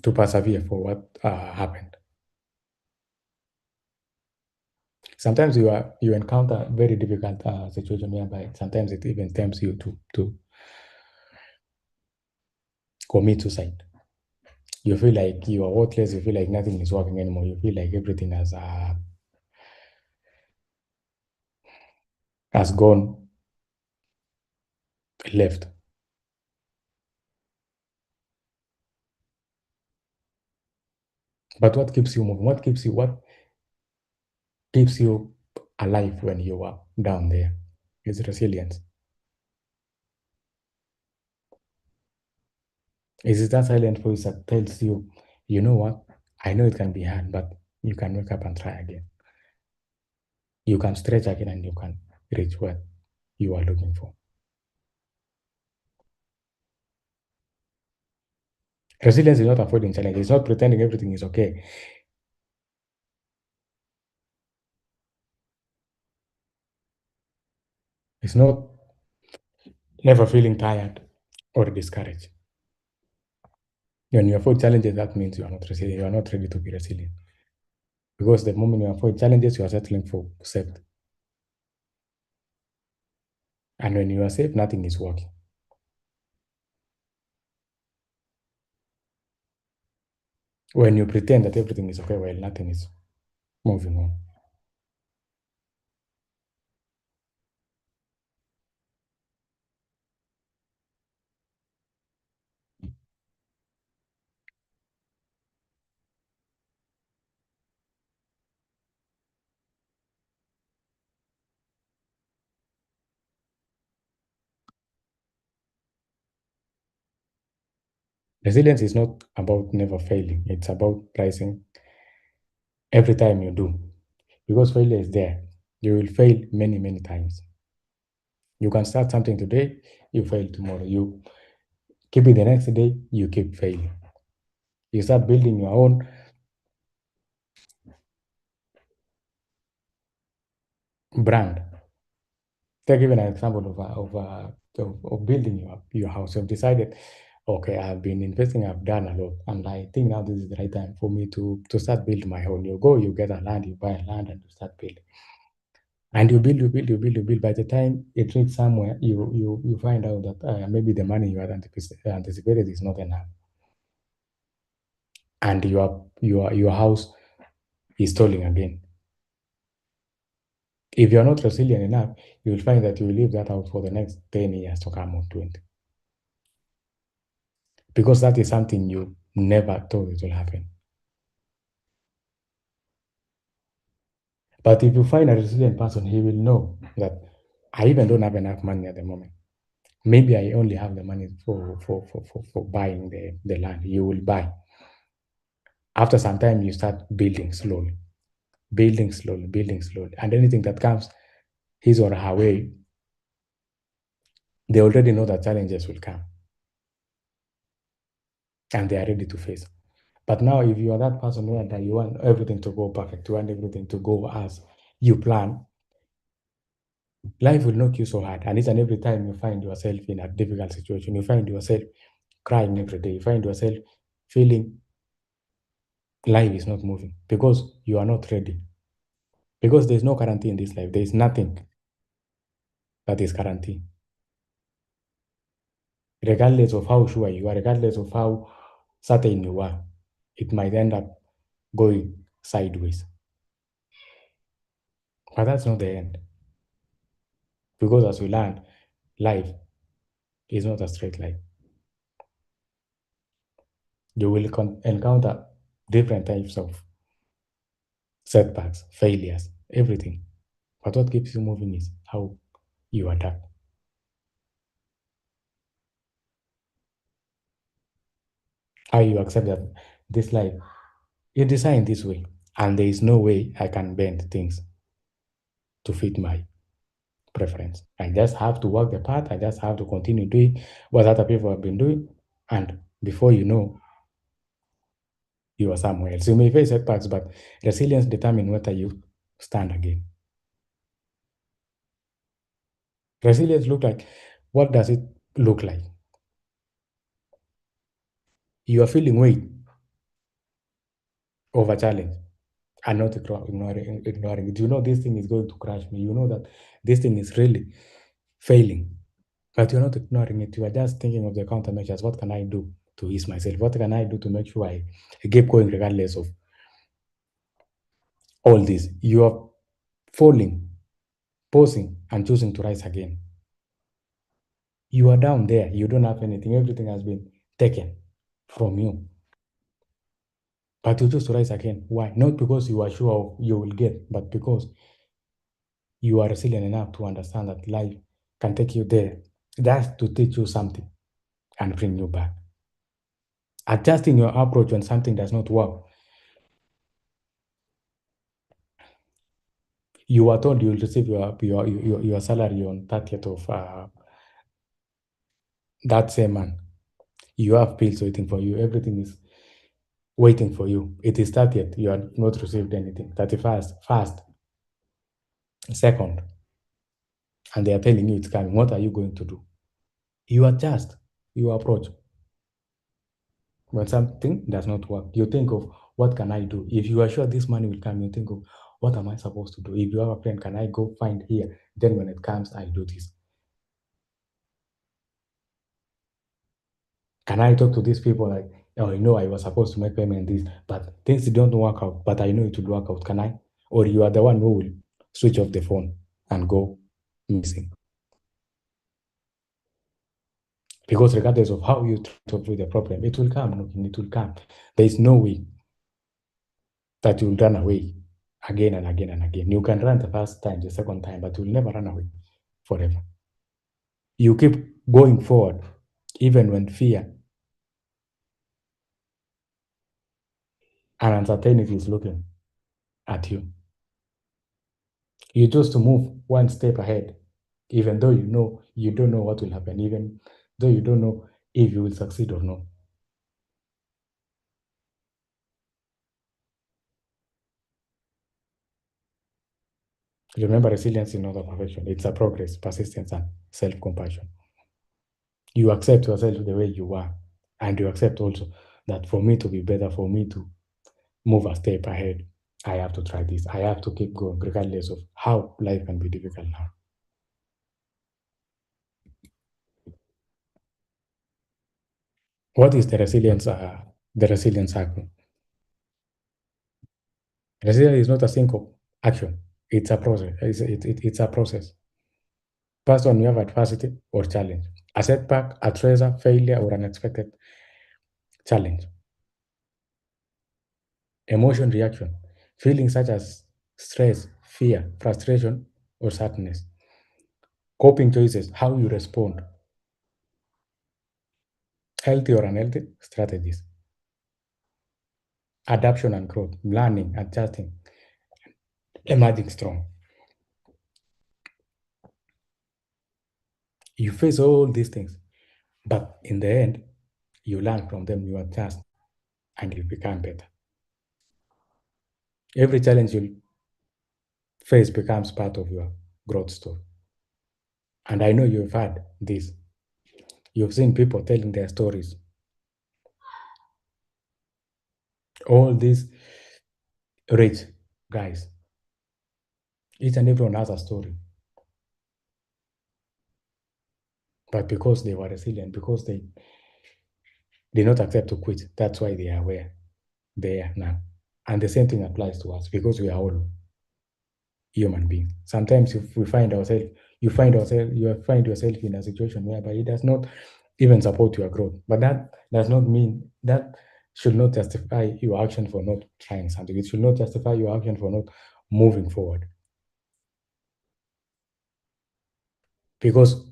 to persevere for what happened? Sometimes you encounter very difficult situation whereby sometimes it even tempts you to commit suicide. You feel like you are worthless. You feel like nothing is working anymore. You feel like everything has gone left. But what keeps you moving? What keeps you alive when you are down there? Is resilience. Is it that silent voice that tells you, you know what? I know it can be hard, but you can wake up and try again. You can stretch again and you can reach what you are looking for. Resilience is not avoiding challenges. It's not pretending everything is okay. It's not never feeling tired or discouraged. When you avoid challenges, that means you are not resilient. You are not ready to be resilient. Because the moment you avoid challenges, you are settling for safety. And when you are safe, nothing is working. When you pretend that everything is okay while nothing is moving on. Resilience is not about never failing. It's about rising every time you do. Because failure is there. You will fail many, many times. You can start something today, you fail tomorrow. You keep it the next day, you keep failing. You start building your own brand. Take even an example of building your house. You've decided, okay, I've been investing, I've done a lot, and I think now this is the right time for me to start building my own. You go, you get a land, you buy a land, and you start building. And you build, you build, you build, you build. By the time it reaches somewhere, you find out that maybe the money you had anticipated is not enough, and your house is stalling again. If you are not resilient enough, you will find that you will leave that house for the next 10 years to come, or 20, because that is something you never thought it will happen. But if you find a resilient person, he will know that I even don't have enough money at the moment. Maybe I only have the money for buying the land. You will buy. After some time, you start building slowly, building slowly, building slowly. And anything that comes his or her way, they already know that challenges will come and they are ready to face. But now, if you are that person where that you want everything to go perfect, you want everything to go as you plan, life will knock you so hard. And each and every time you find yourself in a difficult situation, you find yourself crying every day, you find yourself feeling life is not moving because you are not ready. Because there's no guarantee in this life. There is nothing that is guaranteed. Regardless of how sure you are, regardless of how certain you are, it might end up going sideways. But that's not the end. Because as we learned, life is not a straight line. You will encounter different types of setbacks, failures, everything. But what keeps you moving is how you adapt, how you accept that this life is designed this way, and there is no way I can bend things to fit my preference. I just have to walk the path. I just have to continue doing what other people have been doing. And before you know, you are somewhere else. You may face setbacks, but resilience determines whether you stand again. Resilience look like, what does it look like? You are feeling weight of a challenge and not ignoring it. You know this thing is going to crush me. You know that this thing is really failing, but you're not ignoring it. You are just thinking of the countermeasures. What can I do to ease myself? What can I do to make sure I keep going regardless of all this? You are falling, pausing, and choosing to rise again. You are down there. You don't have anything. Everything has been taken from you. But you choose to rise again. Why? Not because you are sure you will get, but because you are resilient enough to understand that life can take you there. That's to teach you something and bring you back. Adjusting your approach when something does not work. You are told you will receive your salary on 30th of that same month. You have bills waiting for you. Everything is waiting for you. It is 30th. You have not received anything. 31st, first, second, and they are telling you it's coming. What are you going to do? You adjust your approach. When something does not work, you think of, what can I do? If you are sure this money will come, you think of, what am I supposed to do? If you have a plan, can I go find here? Then when it comes, I do this. Can I talk to these people like, oh, I know I was supposed to make payment this, but things don't work out, but I know it will work out. Can I? Or you are the one who will switch off the phone and go missing. Because regardless of how you try to avoid the problem, it will come knocking, it will come. There is no way that you will run away again and again and again. You can run the first time, the second time, but you will never run away forever. You keep going forward, even when fear and uncertainty is looking at you. You choose to move one step ahead, even though you don't know what will happen, even though you don't know if you will succeed or not. Remember, resilience is not a perfection, it's a progress, persistence, and self-compassion. You accept yourself the way you are, and you accept also that for me to be better, for me to move a step ahead, I have to try this. I have to keep going, regardless of how life can be difficult now. What is the resilience? The resilience cycle. Resilience is not a single action. It's a process. It's a process. First one, you have adversity or challenge, a setback, a treasure, failure, or unexpected challenge. Emotion reaction, feelings such as stress, fear, frustration, or sadness. Coping choices, how you respond, healthy or unhealthy strategies. Adaptation and growth, learning, adjusting, emerging strong. You face all these things, but in the end, you learn from them, you adjust, and you become better. Every challenge you face becomes part of your growth story. And I know you've had this. You've seen people telling their stories. All these rich guys, each and everyone has a story. But because they were resilient, because they did not accept to quit, that's why they are where they are now. And the same thing applies to us because we are all human beings. Sometimes if we find ourselves, you find yourself in a situation whereby it does not even support your growth. But that does not mean that should not justify your action for not trying something. It should not justify your action for not moving forward. Because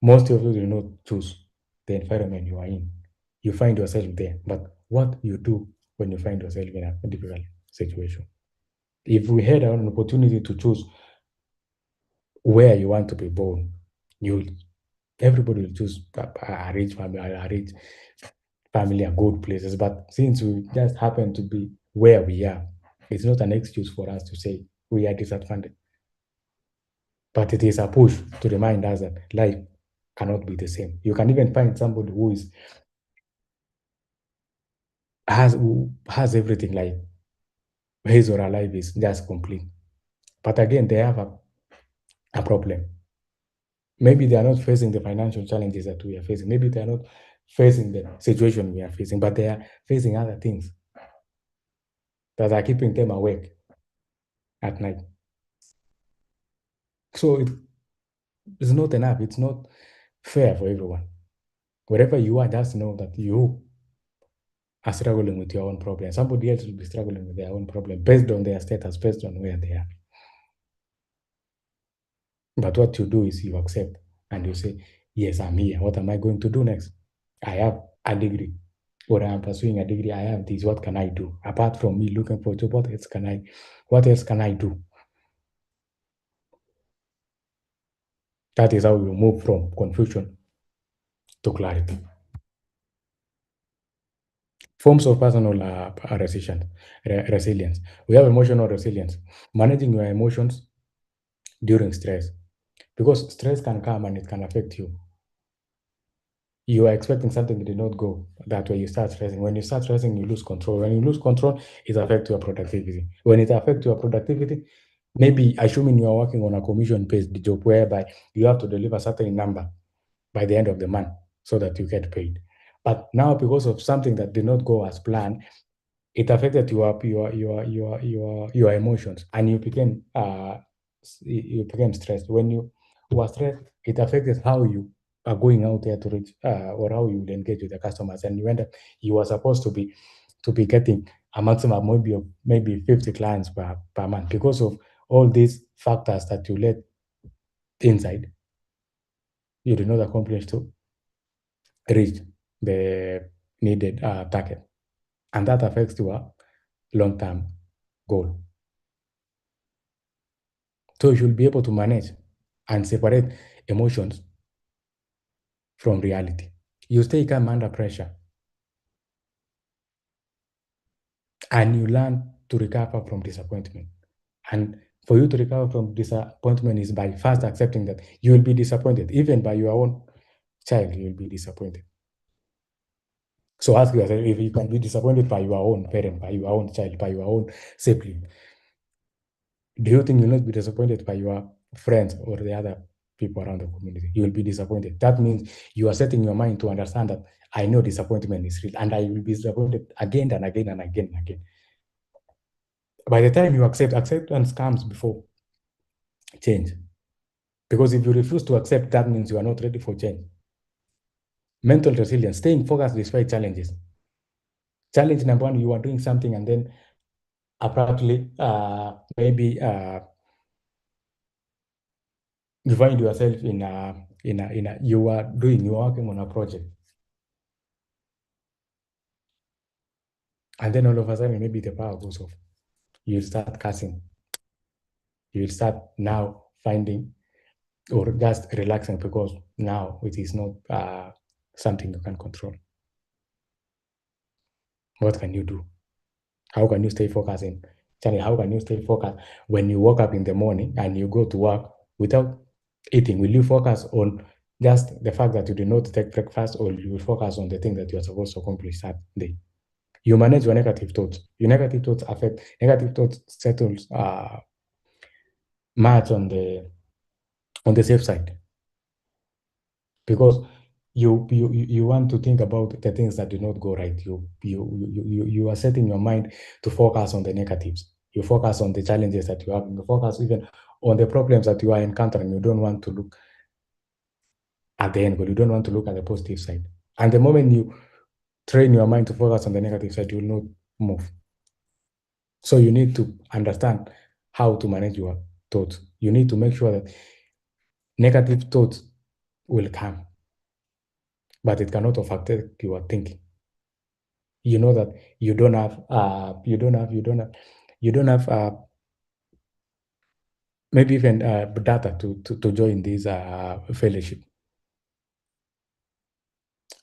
most of you do not choose the environment you are in. You find yourself there. But what you do when you find yourself in a difficult situation. If we had an opportunity to choose where you want to be born, you everybody will choose a rich family, and good places. But since we just happen to be where we are, it's not an excuse for us to say we are disadvantaged. But it is a push to remind us that life cannot be the same. You can even find somebody who has everything, like his or her life is just complete. But again, they have a problem. Maybe they are not facing the financial challenges that we are facing. Maybe they are not facing the situation we are facing, but they are facing other things that are keeping them awake at night. So it's not enough. It's not fair for everyone. Wherever you are, just know that you are struggling with your own problem. Somebody else will be struggling with their own problem based on their status, based on where they are. But what you do is you accept and you say, yes, I'm here. What am I going to do next? I have a degree, or I'm pursuing a degree. I have this. What can I do? Apart from me looking for a job, what else can I do? That is how you move from confusion to clarity. Forms of personal resilience. We have emotional resilience, managing your emotions during stress, because stress can come and it can affect you. You are expecting something that did not go that way. You start stressing. When you start stressing, you lose control. When you lose control, it affects your productivity. When it affects your productivity, maybe assuming you are working on a commission-based job whereby you have to deliver a certain number by the end of the month so that you get paid. But now, because of something that did not go as planned, it affected your emotions, and you became stressed. When you were stressed, it affected how you are going out there to reach or how you will engage with the customers. And you were supposed to be getting a maximum maybe 50 clients per month. Because of all these factors that you let inside, you did not accomplish to reach the needed target, and that affects your long-term goal. So you should be able to manage and separate emotions from reality. You stay calm under pressure, and you learn to recover from disappointment. And for you to recover from disappointment is by first accepting that you will be disappointed. Even by your own child, you will be disappointed. So ask yourself if you can be disappointed by your own parent, by your own child, by your own sibling. Do you think you'll not be disappointed by your friends or the other people around the community? You will be disappointed. That means you are setting your mind to understand that I know disappointment is real and I will be disappointed again and again and again and again. By the time you accept, acceptance comes before change. Because if you refuse to accept, that means you are not ready for change. Mental resilience, staying focused despite challenges. Challenge number one, you are doing something and then abruptly, maybe you find yourself you are working on a project. And then all of a sudden, maybe the power goes off. You start cursing. You start now finding or just relaxing because now it is not something you can control. What can you do? How can you stay focused how can you stay focused when you wake up in the morning and you go to work without eating? Will you focus on just the fact that you did not take breakfast, or you will focus on the thing that you are supposed to accomplish that day? You manage your negative thoughts. Your negative thoughts settles much on the safe side, because you want to think about the things that do not go right. You are setting your mind to focus on the negatives. You focus on the challenges that you have. You focus even on the problems that you are encountering. You don't want to look at the end, but you don't want to look at the positive side. And the moment you train your mind to focus on the negative side, you will not move. So you need to understand how to manage your thoughts. You need to make sure that negative thoughts will come, but it cannot affect your thinking. You know that you don't have maybe even data to join this fellowship.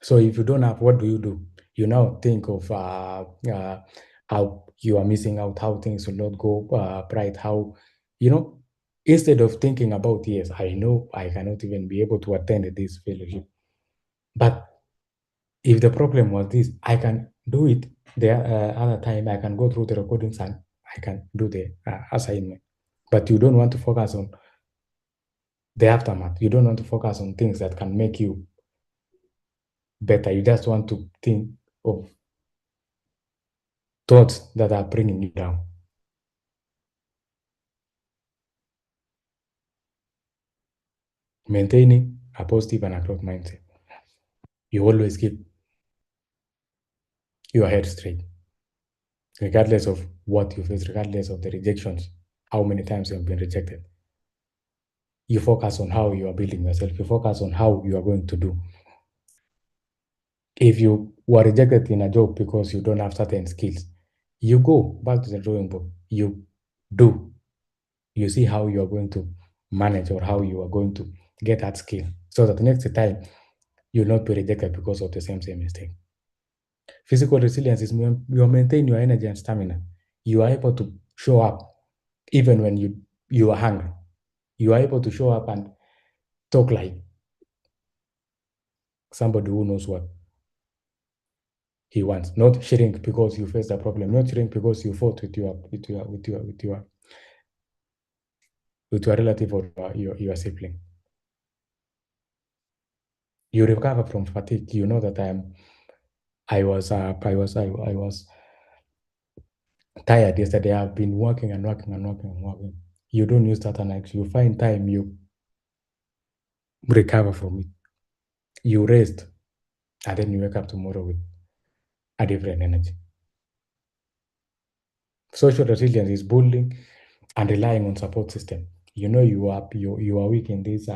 So if you don't have, what do? You now think of how you are missing out, how things will not go right, how, instead of thinking about, yes, I know I cannot even be able to attend this fellowship, but if the problem was this, I can do it the other time. I can go through the recordings and I can do the assignment. But you don't want to focus on the aftermath. You don't want to focus on things that can make you better. You just want to think of thoughts that are bringing you down. Maintaining a positive and a growth mindset. You always keep your head straight, regardless of what you face, regardless of the rejections, how many times you have been rejected. You focus on how you are building yourself. You focus on how you are going to do. If you were rejected in a job because you don't have certain skills, you go back to the drawing board. You do. You see how you are going to manage or how you are going to get that skill, so that the next time you'll not be rejected because of the same mistake. Physical resilience is you maintain your energy and stamina. You are able to show up even when you are hungry. You are able to show up and talk like somebody who knows what he wants. Not shrink because you face a problem. Not shrink because you fought with your relative or your sibling. You recover from fatigue. You know that I was tired yesterday. I've been working and working and working and working. You don't use that and you find time, you recover from it. You rest, and then you wake up tomorrow with a different energy. Social resilience is building and relying on support system. You know you are weak in this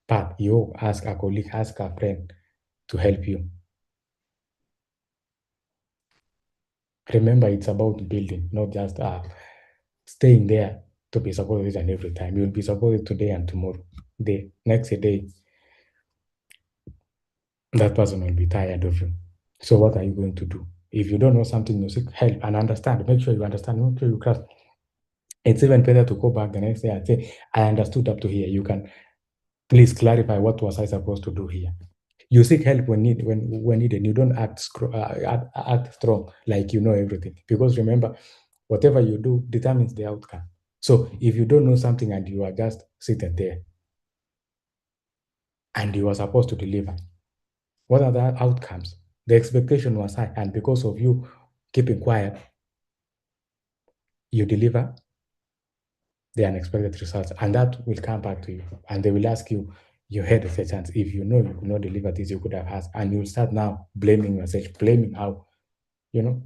part. You ask a colleague, ask a friend to help you. Remember, it's about building, not just staying there to be supported and every time. You'll be supported today and tomorrow. The next day, that person will be tired of you. So what are you going to do? If you don't know something, you seek help and understand. Make sure you understand. Make sure you grasp. It's even better to go back the next day and say, I understood up to here. You can please clarify, what was I supposed to do here? You seek help when needed. You don't act strong like you know everything. Because remember, whatever you do determines the outcome. So if you don't know something and you are just sitting there and you are supposed to deliver, what are the outcomes? The expectation was high, and because of you keeping quiet, you deliver the unexpected results, and that will come back to you. And they will ask you, you had a chance. If you know you could not deliver this, you could have asked, and you'll start now blaming yourself, blaming how, you know,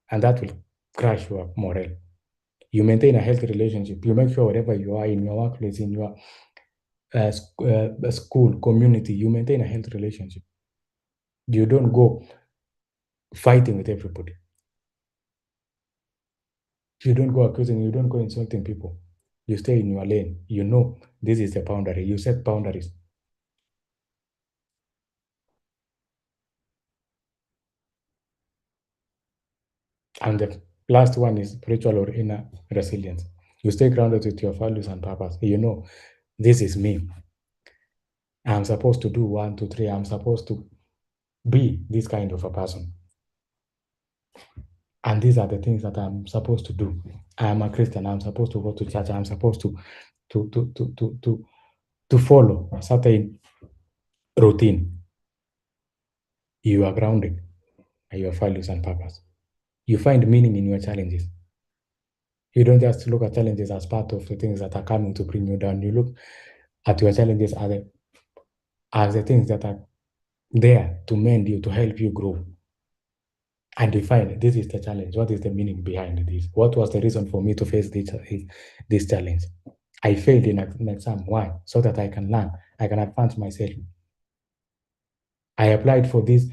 and that will crash your morale. You maintain a healthy relationship. You make sure wherever you are, in your workplace, in your school, community, you maintain a healthy relationship. You don't go fighting with everybody. You don't go accusing, you don't go insulting people. You stay in your lane. You know this is the boundary. You set boundaries. And the last one is spiritual or inner resilience. You stay grounded with your values and purpose. You know, this is me. I'm supposed to do one, two, three. I'm supposed to be this kind of a person. And these are the things that I'm supposed to do. I am a Christian. I'm supposed to go to church. I'm supposed to to to to to, to follow a certain routine. You are grounded by your values and purpose. You find meaning in your challenges. You don't just look at challenges as part of the things that are coming to bring you down. You look at your challenges as the things that are there to mend you, to help you grow. And define this is the challenge. What is the meaning behind this? What was the reason for me to face this challenge? I failed in an exam. Why? So that I can learn. I can advance myself. I applied for this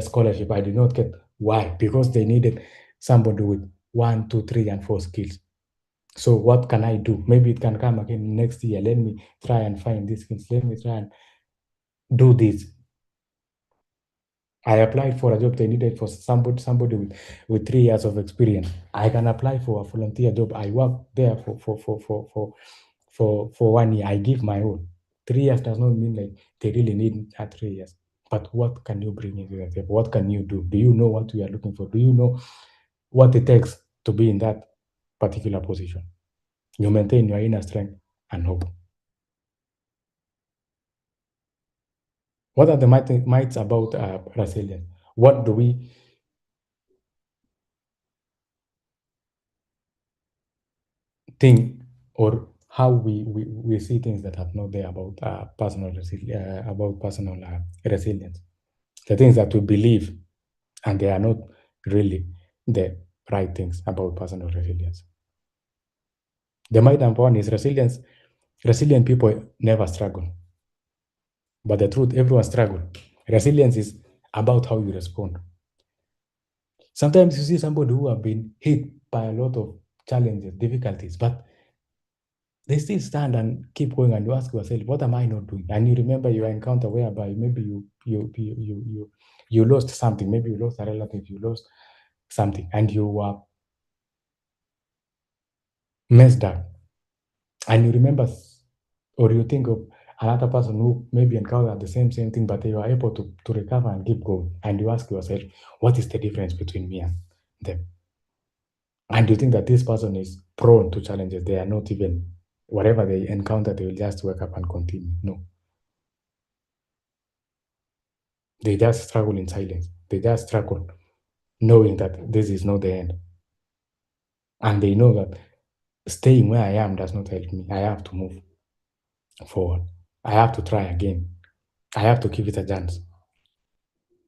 scholarship. I did not get. Why? Because they needed somebody with one, two, three, and four skills. So what can I do? Maybe it can come again next year. Let me try and find these skills. Let me try and do this. I applied for a job they needed for somebody with 3 years of experience. I can apply for a volunteer job. I work there for 1 year. I give my own. 3 years does not mean like they really need 3 years. But what can you bring into the table? What can you do? Do you know what you are looking for? Do you know what it takes to be in that particular position? You maintain your inner strength and hope. What are the myths about resilience? What do we think, or how we see things that are not there about personal resilience? The things that we believe, and they are not really the right things about personal resilience. The myth number one is resilience. Resilient people never struggle. But the truth, everyone struggles. Resilience is about how you respond. Sometimes you see somebody who have been hit by a lot of challenges, difficulties, but they still stand and keep going, and you ask yourself, what am I not doing? And you remember your encounter whereby maybe you lost something, maybe you lost a relative, you lost something, and you were messed up. And you remember, or you think of another person who maybe encountered the same thing, but they were able to recover and keep going. And you ask yourself, what is the difference between me and them? And you think that this person is prone to challenges. They are not even, whatever they encounter, they will just wake up and continue. No. They just struggle in silence. They just struggle knowing that this is not the end. And they know that staying where I am does not help me. I have to move forward. I have to try again. I have to give it a chance.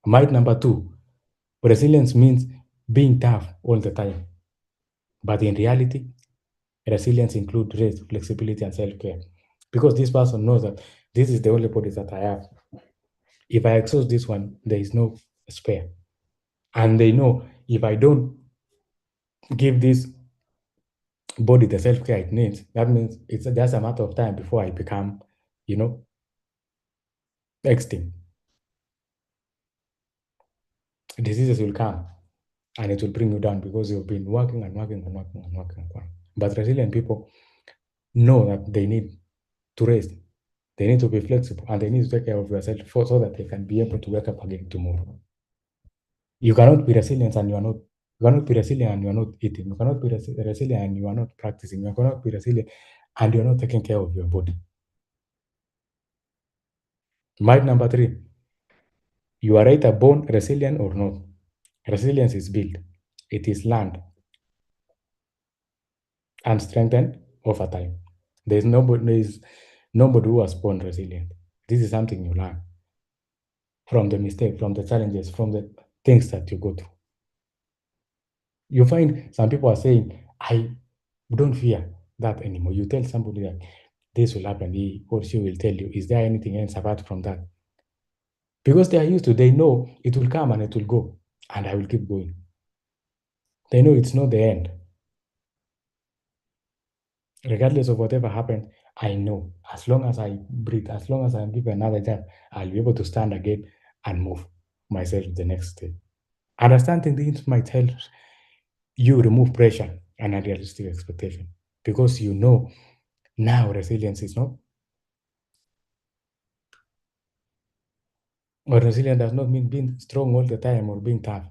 Myth number two, resilience means being tough all the time. But in reality, resilience includes rest, flexibility, and self-care. Because this person knows that this is the only body that I have. If I exhaust this one, there is no spare. And they know if I don't give this body the self-care it needs, that means it's just a matter of time before I become, you know, extinct. Diseases will come and it will bring you down because you've been working and working and working and working and working. But resilient people know that they need to rest. They need to be flexible and they need to take care of yourself so that they can be able to wake up again tomorrow. You cannot be resilient and you cannot be resilient and you are not eating. You cannot be resilient and you are not practicing. You cannot be resilient and you are not taking care of your body. Myth number three, you are either born resilient or not. Resilience is built, it is learned and strengthened over time. There is nobody who was born resilient. This is something you learn from the mistake, from the challenges, from the things that you go through. You find some people are saying, I don't fear that anymore. You tell somebody that this will happen, he or she will tell you, is there anything else apart from that? Because they are used to, they know it will come and it will go, and I will keep going. They know it's not the end. Regardless of whatever happened, I know as long as I breathe, as long as I give another chance, I'll be able to stand again and move myself to the next step. Understanding things might help you remove pressure and unrealistic expectation because you know now resilience is not, or resilience does not mean being strong all the time or being tough.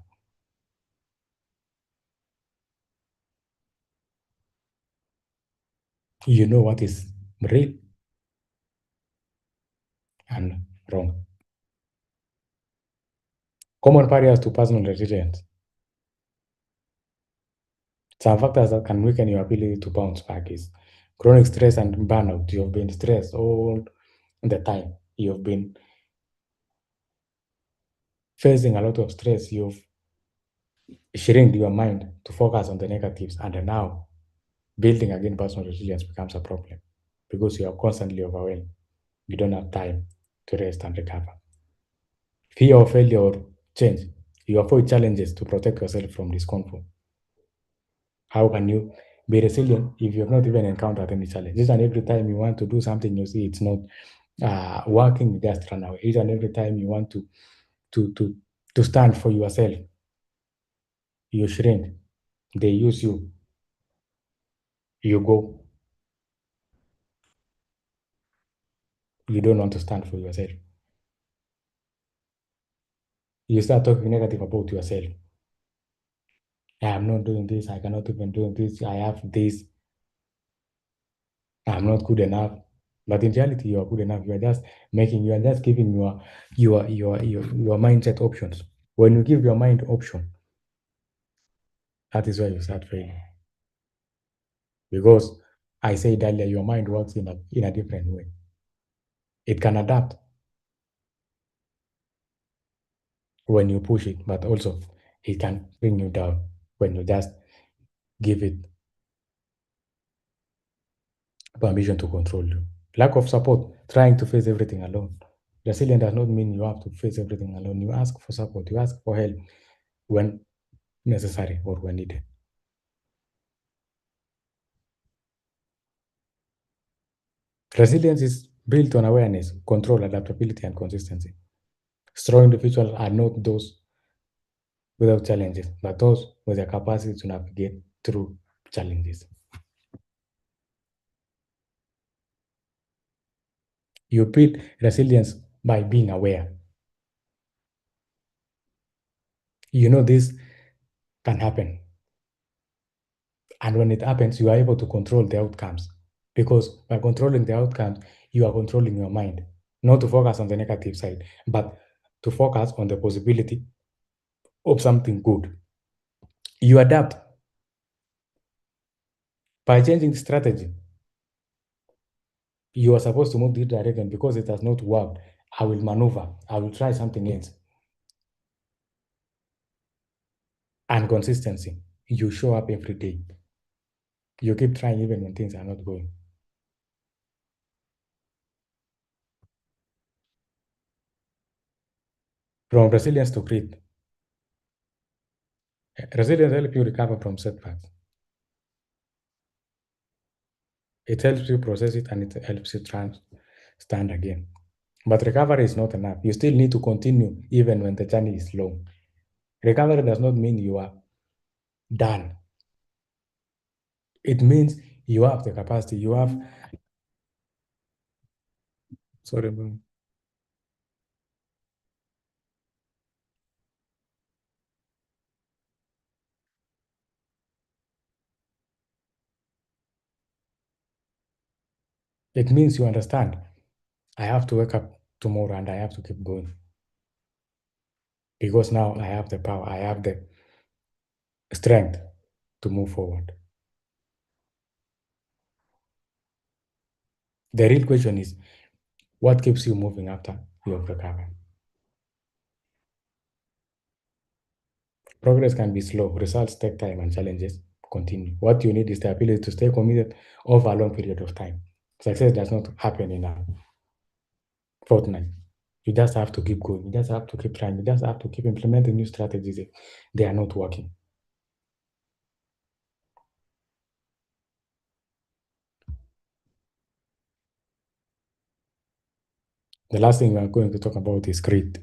You know what is real and wrong. Common barriers to personal resilience. Some factors that can weaken your ability to bounce back is chronic stress and burnout. You have been stressed all the time. You've been facing a lot of stress. You've shrink your mind to focus on the negatives. And now building again personal resilience becomes a problem because you are constantly overwhelmed. You don't have time to rest and recover. Fear of failure or change. You avoid challenges to protect yourself from discomfort. How can you be resilient if you have not even encountered any challenges? And every time you want to do something, you see it's not working, you just run away. Each and every time you want to to to stand for yourself, you shrink. They use you. You go. You don't want to stand for yourself. You start talking negative about yourself. I'm not doing this. I cannot even do this. I have this. I'm not good enough. But in reality, you are good enough. You are just giving your mindset options. When you give your mind option, that is where you start failing. Because I said earlier, your mind works in a different way. It can adapt when you push it, but also it can bring you down when you just give it permission to control you. Lack of support, trying to face everything alone. Resilient does not mean you have to face everything alone. You ask for support, you ask for help when necessary or when needed. Resilience is built on awareness, control, adaptability, and consistency. Strong individuals are not those without challenges, but those with the capacity to navigate through challenges. You build resilience by being aware. You know this can happen. And when it happens, you are able to control the outcomes. Because by controlling the outcomes, you are controlling your mind. Not to focus on the negative side, but to focus on the possibility of something good. You adapt by changing the strategy. You are supposed to move this direction because it has not worked. I will maneuver. I will try something else. And consistency. You show up every day. You keep trying even when things are not going. From resilience to grit. Resilience helps you recover from setbacks. It helps you process it and it helps you stand again. But recovery is not enough. You still need to continue even when the journey is long. Recovery does not mean you are done. It means you have the capacity, you have Sorry, bro. It means you understand. I have to wake up tomorrow and I have to keep going. Because now I have the power, I have the strength to move forward. The real question is what keeps you moving after you have recovered? Progress can be slow, results take time, and challenges continue. What you need is the ability to stay committed over a long period of time. Success does not happen in a fortnight. You just have to keep going. You just have to keep trying. You just have to keep implementing new strategies if they are not working. The last thing we are going to talk about is grit.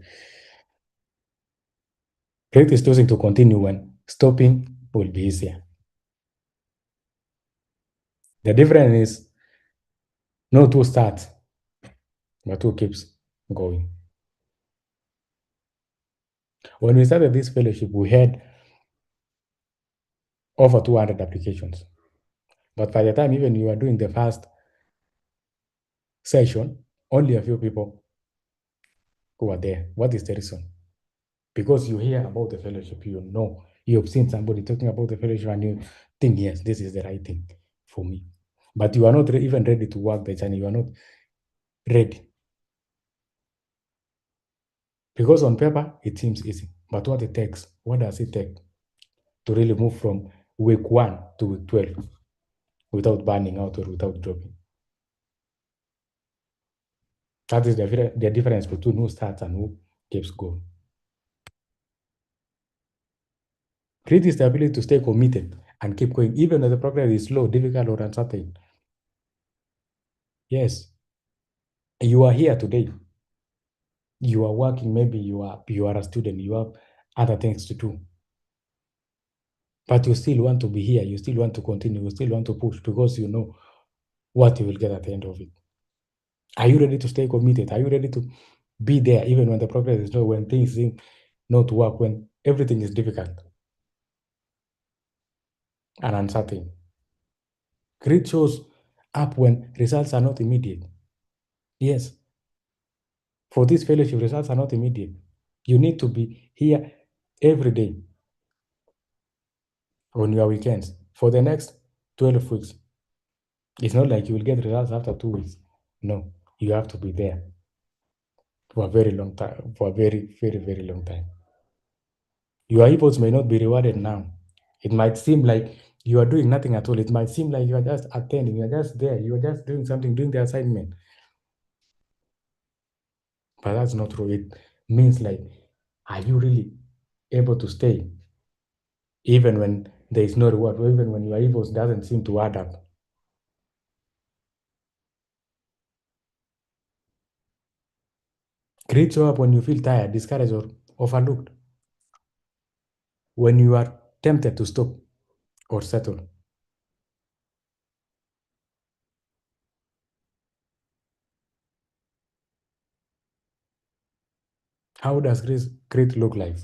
Grit is choosing to continue when stopping will be easier. The difference is not who starts, but who keeps going. When we started this fellowship, we had over 200 applications. But by the time even you are doing the first session, only a few people who are there. What is the reason? Because you hear about the fellowship, you know, you have seen somebody talking about the fellowship and you think, yes, this is the right thing for me. But you are not even ready to work the journey. You are not ready. Because on paper, it seems easy. But what it takes, what does it take to really move from week 1 to week 12 without burning out or without dropping? That is the difference between who starts and who keeps going. Grit is the ability to stay committed and keep going, even though the progress is slow, difficult, or uncertain. Yes, you are here today. You are working, maybe you are a student, you have other things to do. But you still want to be here, you still want to continue, you still want to push because you know what you will get at the end of it. Are you ready to stay committed? Are you ready to be there even when the progress is slow, when things seem not to work, when everything is difficult and uncertain? Grit shows up when results are not immediate. Yes, for this fellowship, results are not immediate. You need to be here every day on your weekends for the next 12 weeks. It's not like you will get results after 2 weeks. No, you have to be there for a very long time, for a very, very, very long time. Your efforts may not be rewarded now. It might seem like you are doing nothing at all. It might seem like you are just attending, you are just there, you are just doing something, doing the assignment. But that's not true. It means like, are you really able to stay even when there is no reward, or even when your efforts doesn't seem to add up? Grit show up when you feel tired, discouraged, or overlooked. When you are tempted to stop or settle. How does grit look like?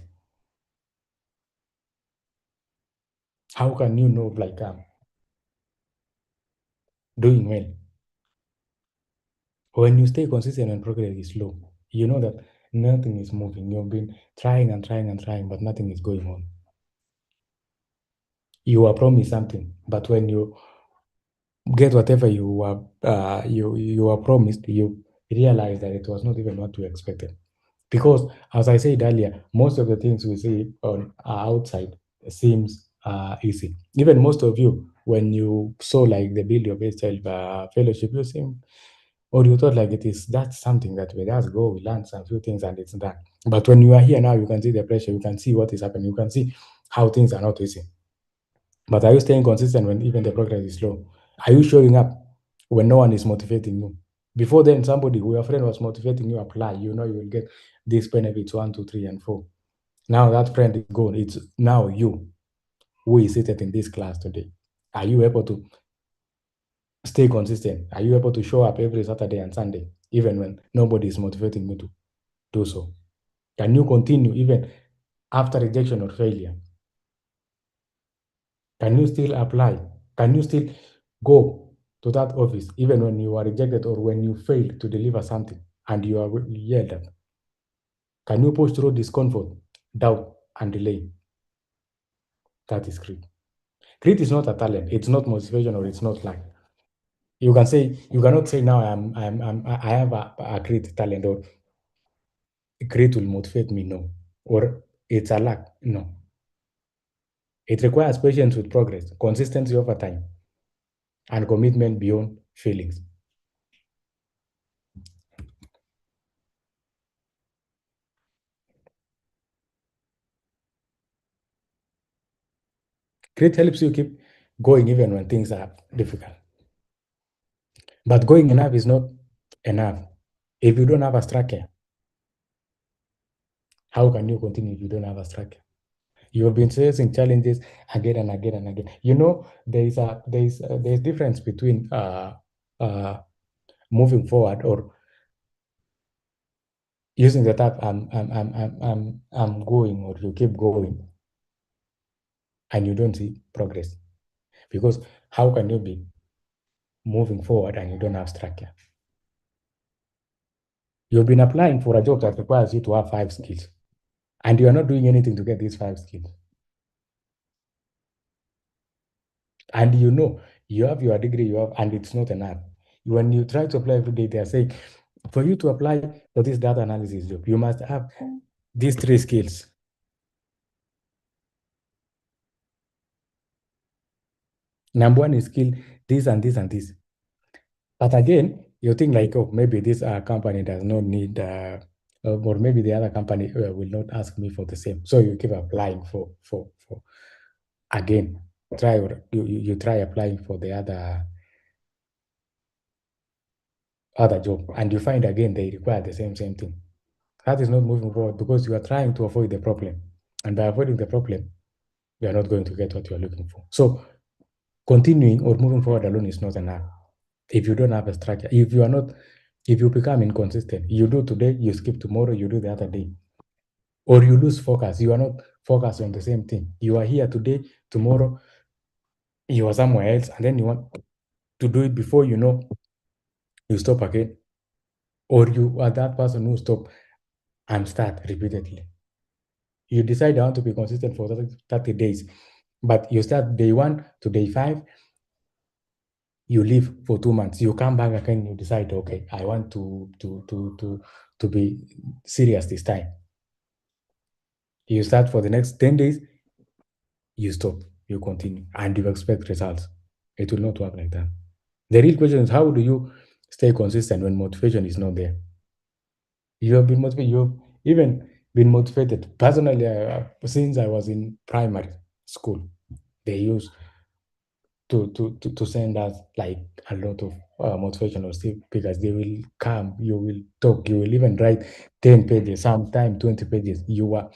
How can you know like doing well? When you stay consistent and progress is slow, you know that nothing is moving. You've been trying and trying and trying, but nothing is going on. You are promised something, but when you get whatever you are promised, you realize that it was not even what you expected. Because, as I said earlier, most of the things we see on outside seems easy. Even most of you, when you saw like the Build Your Best Self fellowship, you seem or you thought like it is that's something that we just go, we learn some few things and it's done. But when you are here now, you can see the pressure, you can see what is happening, you can see how things are not easy. But are you staying consistent when even the progress is slow? Are you showing up when no one is motivating you? Before then, somebody who your friend was motivating you, apply. You know you will get these benefits 1, 2, 3, and 4. Now that friend is gone. It's now you who is seated in this class today. Are you able to stay consistent? Are you able to show up every Saturday and Sunday, even when nobody is motivating you to do so? Can you continue even after rejection or failure? Can you still apply? Can you still go to that office even when you are rejected or when you fail to deliver something and you are yelled at? Can you push through discomfort, doubt, and delay? That is grit. Grit is not a talent. It's not motivation or it's not luck. You cannot say now I have a great talent or grit will motivate me. No, or it's a luck. No, it requires patience with progress, consistency over time, and commitment beyond feelings. Grit helps you keep going even when things are difficult. But going enough is not enough. If you don't have a structure, how can you continue if you don't have a structure? You have been facing challenges again and again and again. You know, there's difference between uh, moving forward or using the type I'm going or you keep going and you don't see progress. Because how can you be moving forward and you don't have structure? You've been applying for a job that requires you to have 5 skills and you are not doing anything to get these 5 skills. And you know, you have your degree, and it's not enough. When you try to apply every day, they are saying, for you to apply for this data analysis job, you must have these 3 skills. Number one is skill this and this and this. But again, you think like, oh, maybe this company does not need, or maybe the other company will not ask me for the same. So you keep applying for again. Try or you try applying for the other job, and you find again they require the same thing. That is not moving forward because you are trying to avoid the problem, and by avoiding the problem, you are not going to get what you are looking for. So continuing or moving forward alone is not enough. If you don't have a structure, if you become inconsistent, you do today, you skip tomorrow, you do the other day, or you lose focus. You are not focused on the same thing. You are here today, tomorrow you are somewhere else, and then you want to do it before you know you stop again, or you are that person who stop and start repeatedly. You decide I want to be consistent for 30 days, but you start day 1 to day 5, you leave for 2 months, you come back again, you decide, okay, I want to be serious this time. You start for the next 10 days, you stop, you continue, and you expect results. It will not work like that. The real question is how do you stay consistent when motivation is not there? You have been motivated, you have even been motivated. Personally, since I was in primary school, they used to send us like a lot of motivational stuff because they will come, you will talk, you will even write 10 pages, sometimes 20 pages. You are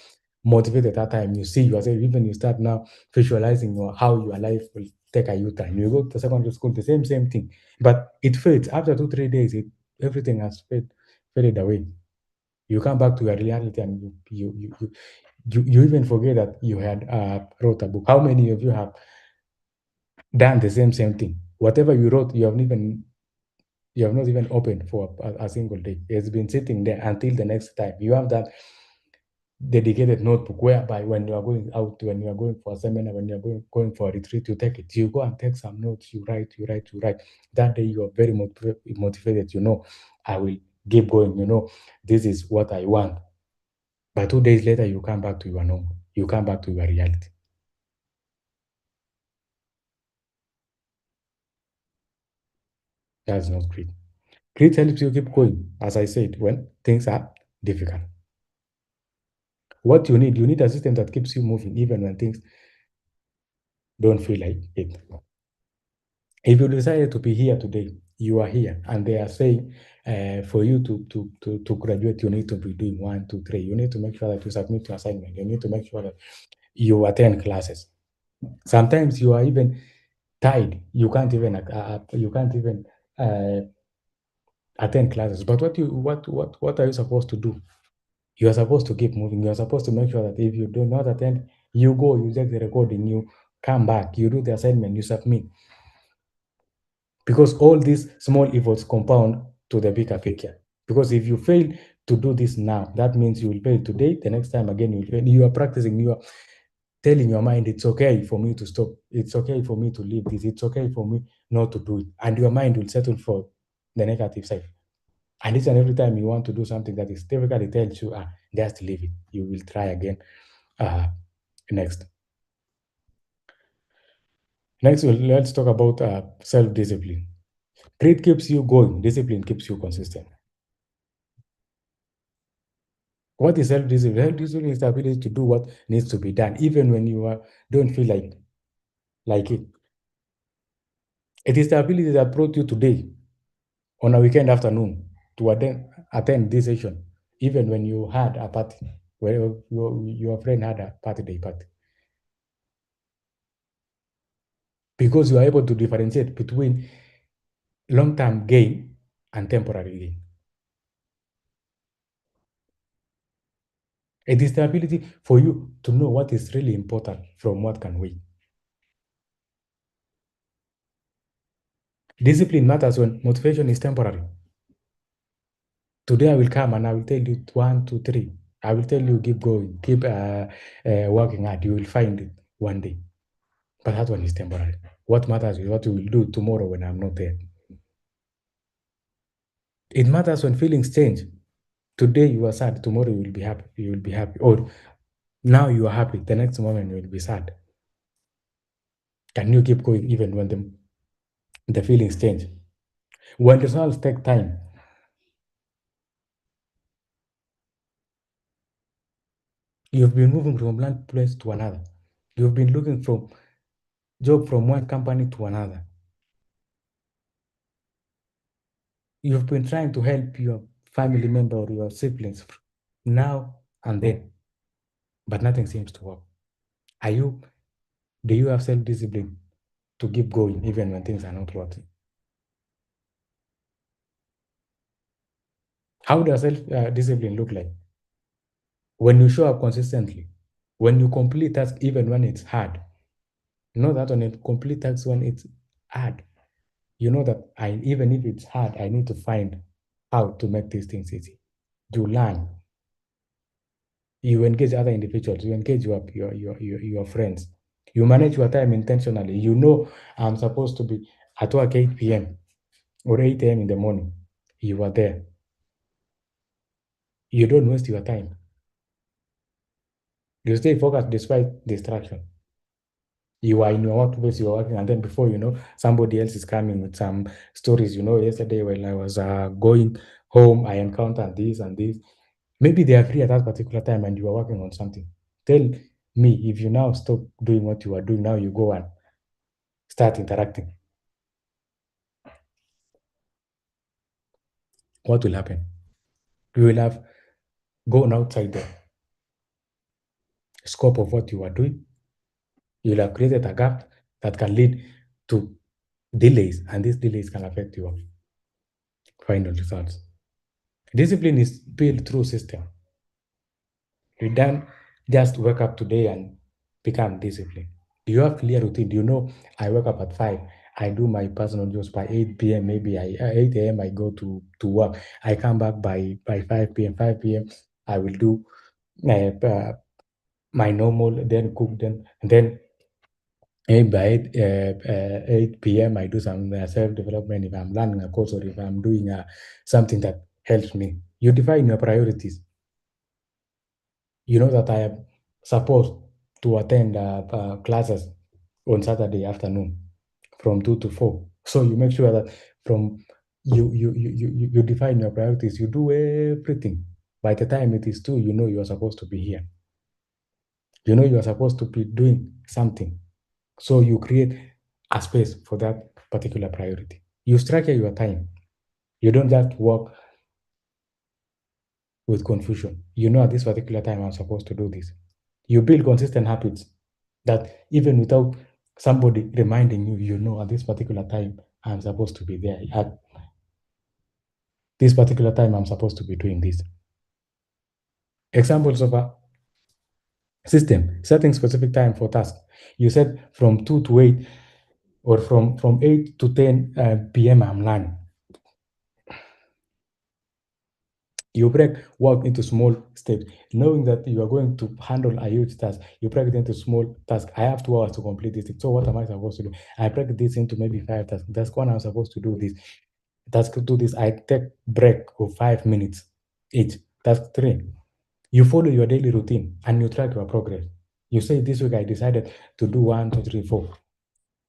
motivated at that time. You see yourself, even you start now visualizing how your life will take a U-turn. You go to secondary school, the same thing. But it fades. After 2, 3 days, everything has faded away. You come back to your reality and you even forget that you had wrote a book. How many of you have done the same thing? Whatever you wrote, you have not even opened for a single day. It's been sitting there until the next time. You have that dedicated notebook whereby when you are going out, when you are going for a seminar, when you are going for a retreat, you take it. You go and take some notes. You write. That day you are very motivated. You know, I will keep going. You know, this is what I want. But 2 days later, you come back to your normal. You come back to your reality. That's not great. Grit helps you keep going, as I said, when things are difficult. What you need a system that keeps you moving even when things don't feel like it. If you decided to be here today, you are here, and they are saying for you to graduate, you need to be doing 1, 2, 3. You need to make sure that you submit your assignment. You need to make sure that you attend classes. Sometimes you are even tired. You can't even uh, attend classes. But what are you supposed to do? You are supposed to keep moving. You are supposed to make sure that if you do not attend, you go, you check the recording, you come back, you do the assignment, you submit. Because all these small efforts compound to the bigger picture. Because if you fail to do this now, that means you will fail today. The next time again, you will fail. You are practicing. You are telling your mind, it's okay for me to stop. It's okay for me to leave this. It's okay for me not to do it. And your mind will settle for the negative side. And each and every time you want to do something that is difficult, it tells you, just leave it. You will try again uh, next. Next, let's talk about self-discipline. Grit keeps you going. Discipline keeps you consistent. What is self-discipline? Self-discipline is the ability to do what needs to be done, even when you don't feel like it. It is the ability that brought you today on a weekend afternoon to attend this session, even when you had a party, where your friend had a day party. Because you are able to differentiate between long-term gain and temporary gain. It is the ability for you to know what is really important from what can wait. Discipline matters when motivation is temporary. Today I will come and I will tell you one, two, three. I will tell you keep going, keep working hard. You will find it one day. But that one is temporary. What matters is what you will do tomorrow when I'm not there. It matters when feelings change. Today you are sad, tomorrow you will be happy. You will be happy. Or now you are happy, the next moment you will be sad. Can you keep going even when the feelings change? When results take time, you've been moving from one place to another. You've been looking from job from one company to another. You've been trying to help your family member or your siblings now and then, but nothing seems to work. Are you? Do you have self-discipline to keep going even when things are not working? How does self-discipline look like? When you show up consistently, when you complete tasks even when it's hard, not that when you complete tasks when it's hard, you know that even if it's hard, I need to find how to make these things easy. You learn. You engage other individuals. You engage your friends. You manage your time intentionally. You know I'm supposed to be at work 8 p.m. or 8 a.m. in the morning. You are there. You don't waste your time. You stay focused despite distraction. You are in your workplace, you are working, and then before you know, somebody else is coming with some stories. Yesterday when I was going home, I encountered this and this. Maybe they are free at that particular time and you are working on something. Tell me if you now stop doing what you are doing, now you go and start interacting. What will happen? You will have gone outside the scope of what you are doing. You will have created a gap that can lead to delays, and these delays can affect your final results. Discipline is built through system. You don't just wake up today and become disciplined. Do you have clear routine? Do you know I wake up at 5? I do my personal jobs by 8 p.m. Maybe 8 a.m. I go to work. I come back by 5 p.m. 5 p.m. I will do my normal, then cook them, and then by 8 p.m. I do some self-development if I'm learning a course or if I'm doing something that helps me. You define your priorities. You know that I am supposed to attend classes on Saturday afternoon from 2 to 4. So you make sure that from you define your priorities, you do everything. By the time it is 2, you know you are supposed to be here. You know you are supposed to be doing something. So you create a space for that particular priority. You structure your time. You don't just work with confusion. You know at this particular time I'm supposed to do this. You build consistent habits that even without somebody reminding you, you know at this particular time I'm supposed to be there. This particular time, I'm supposed to be doing this. Examples of a system, setting specific time for task. You said from 2 to 8 or from 8 to 10 p.m. I'm learning. You break work into small steps, knowing that you are going to handle a huge task. You break it into small tasks. I have 2 hours to complete this. So what am I supposed to do? I break this into maybe 5 tasks. Task 1, I'm supposed to do this. Task 2, this. I take break of 5 minutes each. Task 3, you follow your daily routine and you track your progress. You say this week I decided to do 1, 2, 3, 4.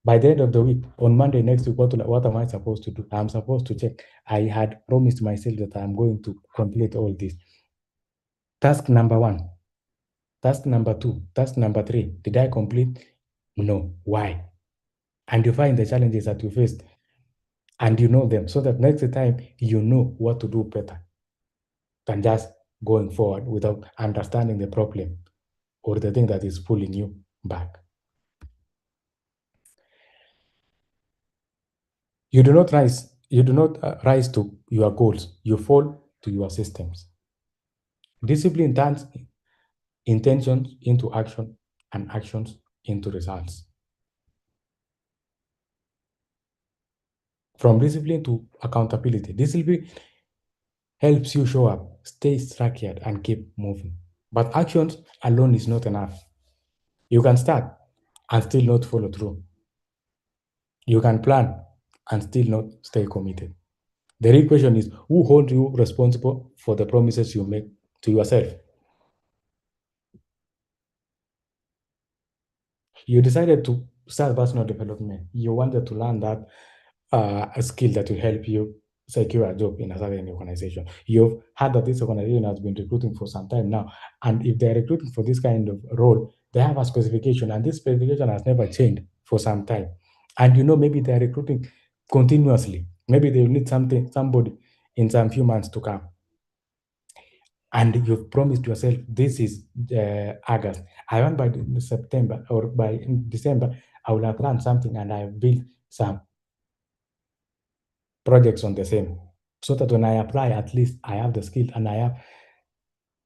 By the end of the week, on Monday next week, what am I supposed to do? I'm supposed to check. I had promised myself that I'm going to complete all this. Task number 1, task number 2, task number 3. Did I complete? No. Why? And you find the challenges that you faced and you know them so that next time you know what to do better than just going forward without understanding the problem or the thing that is pulling you back. You do not rise to your goals, you fall to your systems. Discipline turns intentions into action and actions into results. From discipline to accountability. Discipline helps you show up, stay structured, and keep moving. But actions alone is not enough. You can start and still not follow through. You can plan and still not stay committed. The real question is who holds you responsible for the promises you make to yourself? You decided to start personal development. You wanted to learn that a skill that will help you secure a job in a certain organization. You've heard that this organization has been recruiting for some time now. And if they're recruiting for this kind of role, they have a specification, and this specification has never changed for some time. And you know, maybe they're recruiting continuously. Maybe they will need somebody in some few months to come. And you've promised yourself this is August. I want by September or by December, I will have learned something and I have built some projects on the same. So that when I apply, at least I have the skill and I have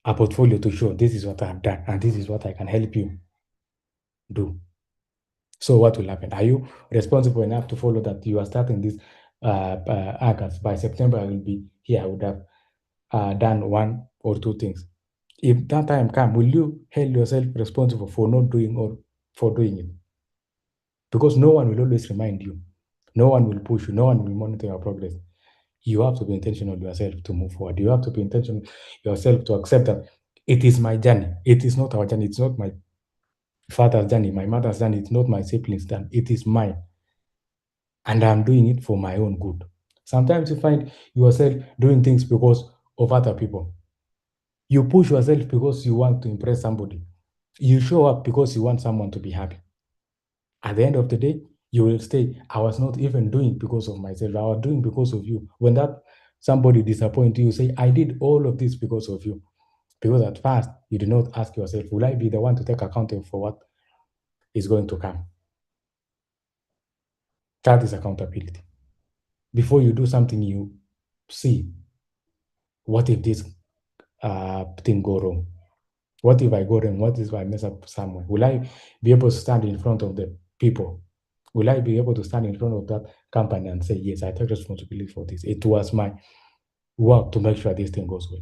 a portfolio to show this is what I have done and this is what I can help you do. So what will happen? Are you responsible enough to follow that you are starting this August? By September, I will be here. I would have done 1 or 2 things. If that time comes, will you hold yourself responsible for not doing or for doing it? Because no one will always remind you. No one will push you. No one will monitor your progress. You have to be intentional yourself to move forward. You have to be intentional yourself to accept that it is my journey. It is not our journey. It's not my father's journey, my mother's journey. It's not my siblings' journey. It is mine. And I'm doing it for my own good. Sometimes you find yourself doing things because of other people. You push yourself because you want to impress somebody. You show up because you want someone to be happy. At the end of the day, you will say, I was not even doing because of myself. I was doing because of you. When that somebody disappoints you, say, I did all of this because of you. Because at first, you did not ask yourself, will I be the one to take accountability for what is going to come? That is accountability. Before you do something, you see, what if this thing go wrong? What if I go wrong? What if I mess up somewhere? Will I be able to stand in front of the people? Will I be able to stand in front of that company and say, yes, I take responsibility for this? It was my work to make sure this thing goes well.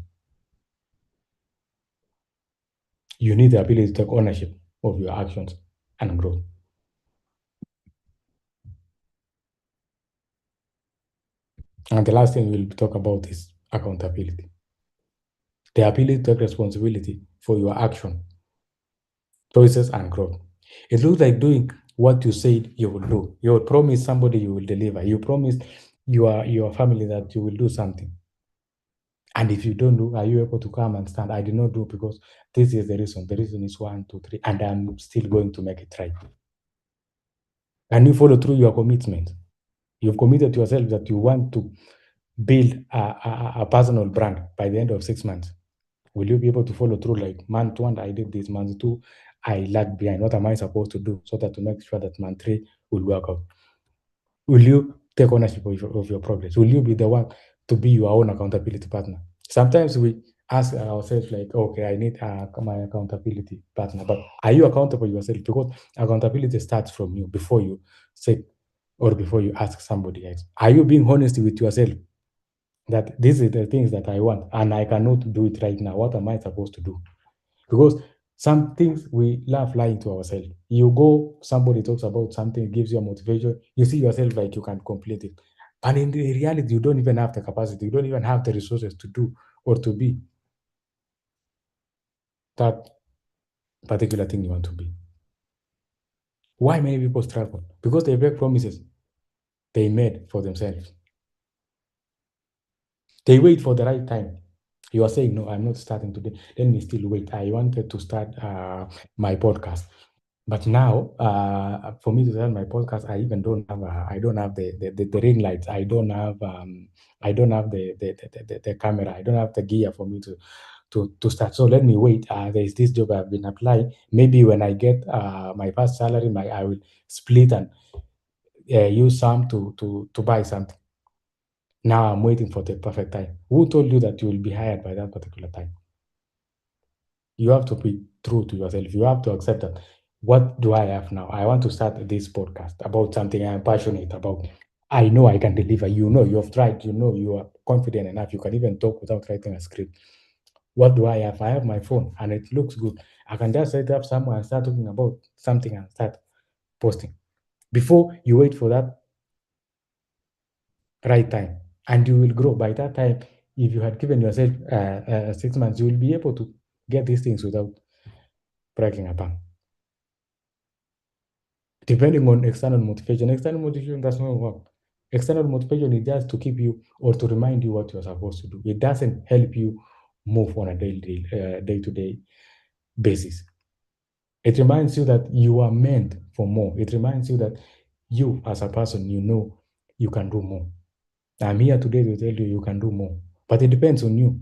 You need the ability to take ownership of your actions and growth. And the last thing we'll talk about is accountability. The ability to take responsibility for your action, choices, and growth. It looks like doing what you said you will do. You will promise somebody you will deliver. You promise your family that you will do something. And if you don't do, are you able to come and stand? I did not do because this is the reason. The reason is 1, 2, 3, and I'm still going to make it right. Can you follow through your commitment? You've committed yourself that you want to build a personal brand by the end of 6 months. Will you be able to follow through? Like month 1, I did this. Month 2, I lagged behind. What am I supposed to do so that to make sure that month 3 will work out? Will you take ownership of your progress? Will you be the one to be your own accountability partner. Sometimes we ask ourselves like, okay, I need my accountability partner, but are you accountable yourself? Because accountability starts from you before you say or before you ask somebody else. Are you being honest with yourself that these are the things that I want and I cannot do it right now? What am I supposed to do? Because some things we love lying to ourselves. You go, somebody talks about something, gives you a motivation, you see yourself like you can complete it. And in the reality, you don't even have the capacity, you don't even have the resources to do or to be that particular thing you want to be. Why many people struggle? Because they break promises they made for themselves. They wait for the right time. You are saying, no, I'm not starting today. Let me still wait. I wanted to start my podcast. But now, for me to start my podcast, I even don't have I don't have the ring lights. I don't have the camera. I don't have the gear for me to start. So let me wait. There is this job I've been applying. Maybe when I get my first salary, I will split and use some to buy something. Now I'm waiting for the perfect time. Who told you that you will be hired by that particular time? You have to be true to yourself. You have to accept that. What do I have now? I want to start this podcast about something I'm passionate about. I know I can deliver. You know, you have tried. You know, you are confident enough. You can even talk without writing a script. What do I have? I have my phone and it looks good. I can just set up somewhere and start talking about something and start posting. Before you wait for that right time, and you will grow. By that time, if you had given yourself 6 months, you will be able to get these things without breaking a bank. Depending on external motivation does not work. External motivation is just to keep you or to remind you what you're supposed to do. It doesn't help you move on a day-to-day basis. It reminds you that you are meant for more. It reminds you that you, as a person, you know you can do more. I'm here today to tell you you can do more, but it depends on you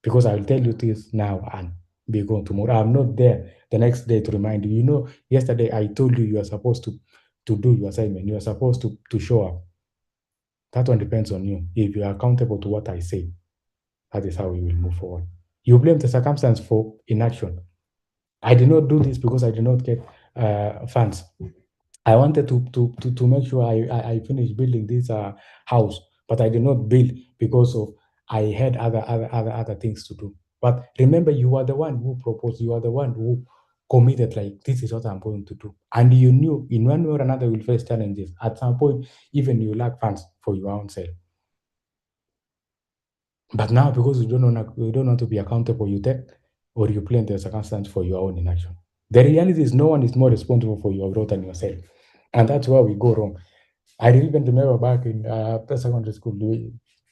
because I will tell you this now and be gone tomorrow. I'm not there the next day to remind you. You know, yesterday I told you you are supposed to do your assignment. You are supposed to show up. That one depends on you. If you are accountable to what I say, that is how we will move forward. You blame the circumstance for inaction. I did not do this because I did not get funds. I wanted to make sure I finished building this house, but I did not build because of I had other things to do. But remember, you are the one who proposed. You are the one who committed. Like this is what I'm going to do, and you knew in one way or another you will face challenges. At some point, even you lack funds for your own self. But now, because you don't want to be accountable, you take or you blame the circumstance for your own inaction. The reality is no one is more responsible for your growth than yourself. And that's where we go wrong. I even remember back in secondary school,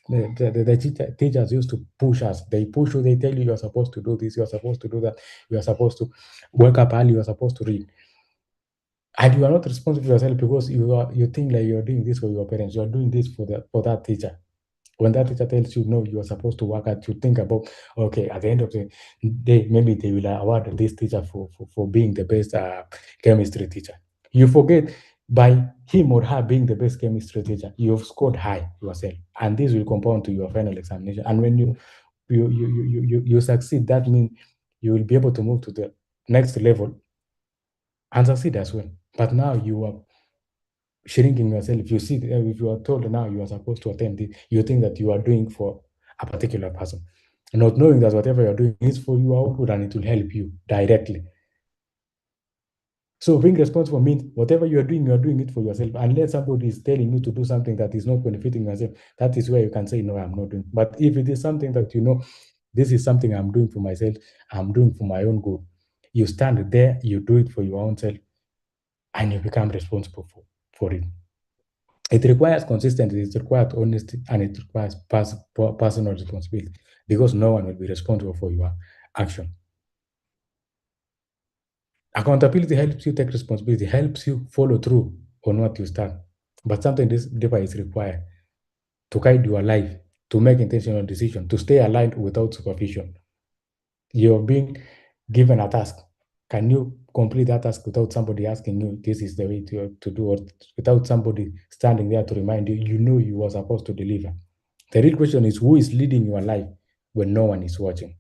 the teachers used to push us. They push you, they tell you you're supposed to do this, you're supposed to do that, you're supposed to wake up early, you're supposed to read. And you are not responsible for yourself because you think like you're doing this for your parents, you're doing this for that teacher. When that teacher tells you no, you are supposed to work out, you think about, okay, at the end of the day, maybe they will award this teacher for being the best chemistry teacher. You forget by him or her being the best chemistry teacher, you've scored high yourself, and this will compound to your final examination. And when you succeed, that means you will be able to move to the next level and succeed as well. But now you are shrinking yourself. If you see, if you are told now you are supposed to attend it, you think that you are doing for a particular person, not knowing that whatever you're doing is for your own good and it will help you directly. So being responsible means whatever you are doing it for yourself. Unless somebody is telling you to do something that is not benefiting yourself, that is where you can say, no, I'm not doing. But if it is something that you know, this is something I'm doing for myself, I'm doing for my own good, you stand there, you do it for your own self, and you become responsible for it. It requires consistency, it requires honesty, and it requires personal responsibility because no one will be responsible for your action. Accountability helps you take responsibility, helps you follow through on what you start. But something this deeper is required to guide your life, to make intentional decisions, to stay aligned without supervision. You're being given a task. Can you complete that task without somebody asking you, this is the way to do it, without somebody standing there to remind you, you know you were supposed to deliver? The real question is, who is leading your life when no one is watching?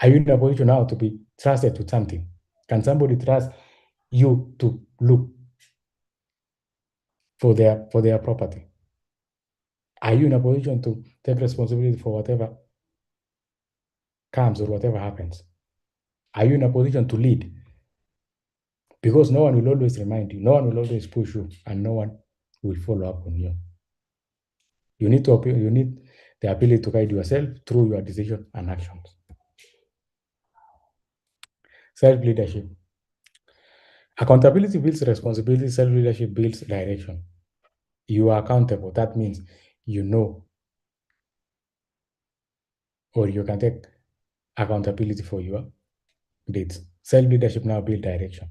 Are you in a position now to be trusted with something? Can somebody trust you to look for their property? Are you in a position to take responsibility for whatever comes or whatever happens? Are you in a position to lead? Because no one will always remind you, no one will always push you, and no one will follow up on you. You need the ability to guide yourself through your decisions and actions. Self-leadership. Accountability builds responsibility, self-leadership builds direction. You are accountable. That means you know, or you can take accountability for your deeds. Self-leadership now builds direction.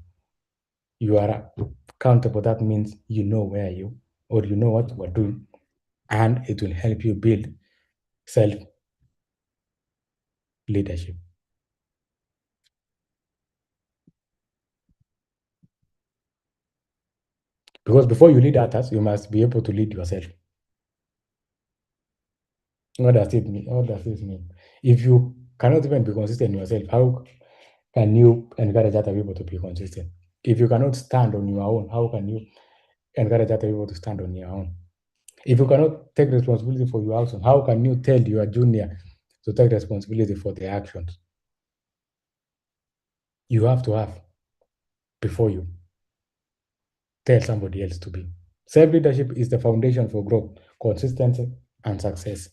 You are accountable. That means you know where you, or you know what you are doing, and it will help you build self-leadership. Because before you lead others, you must be able to lead yourself. What does it mean? What does this mean? If you cannot even be consistent in yourself, how can you encourage other people to be consistent? If you cannot stand on your own, how can you encourage other people to stand on your own? If you cannot take responsibility for your actions, how can you tell your junior to take responsibility for their actions? You have to have before you tell somebody else to be. Self leadership is the foundation for growth, consistency, and success.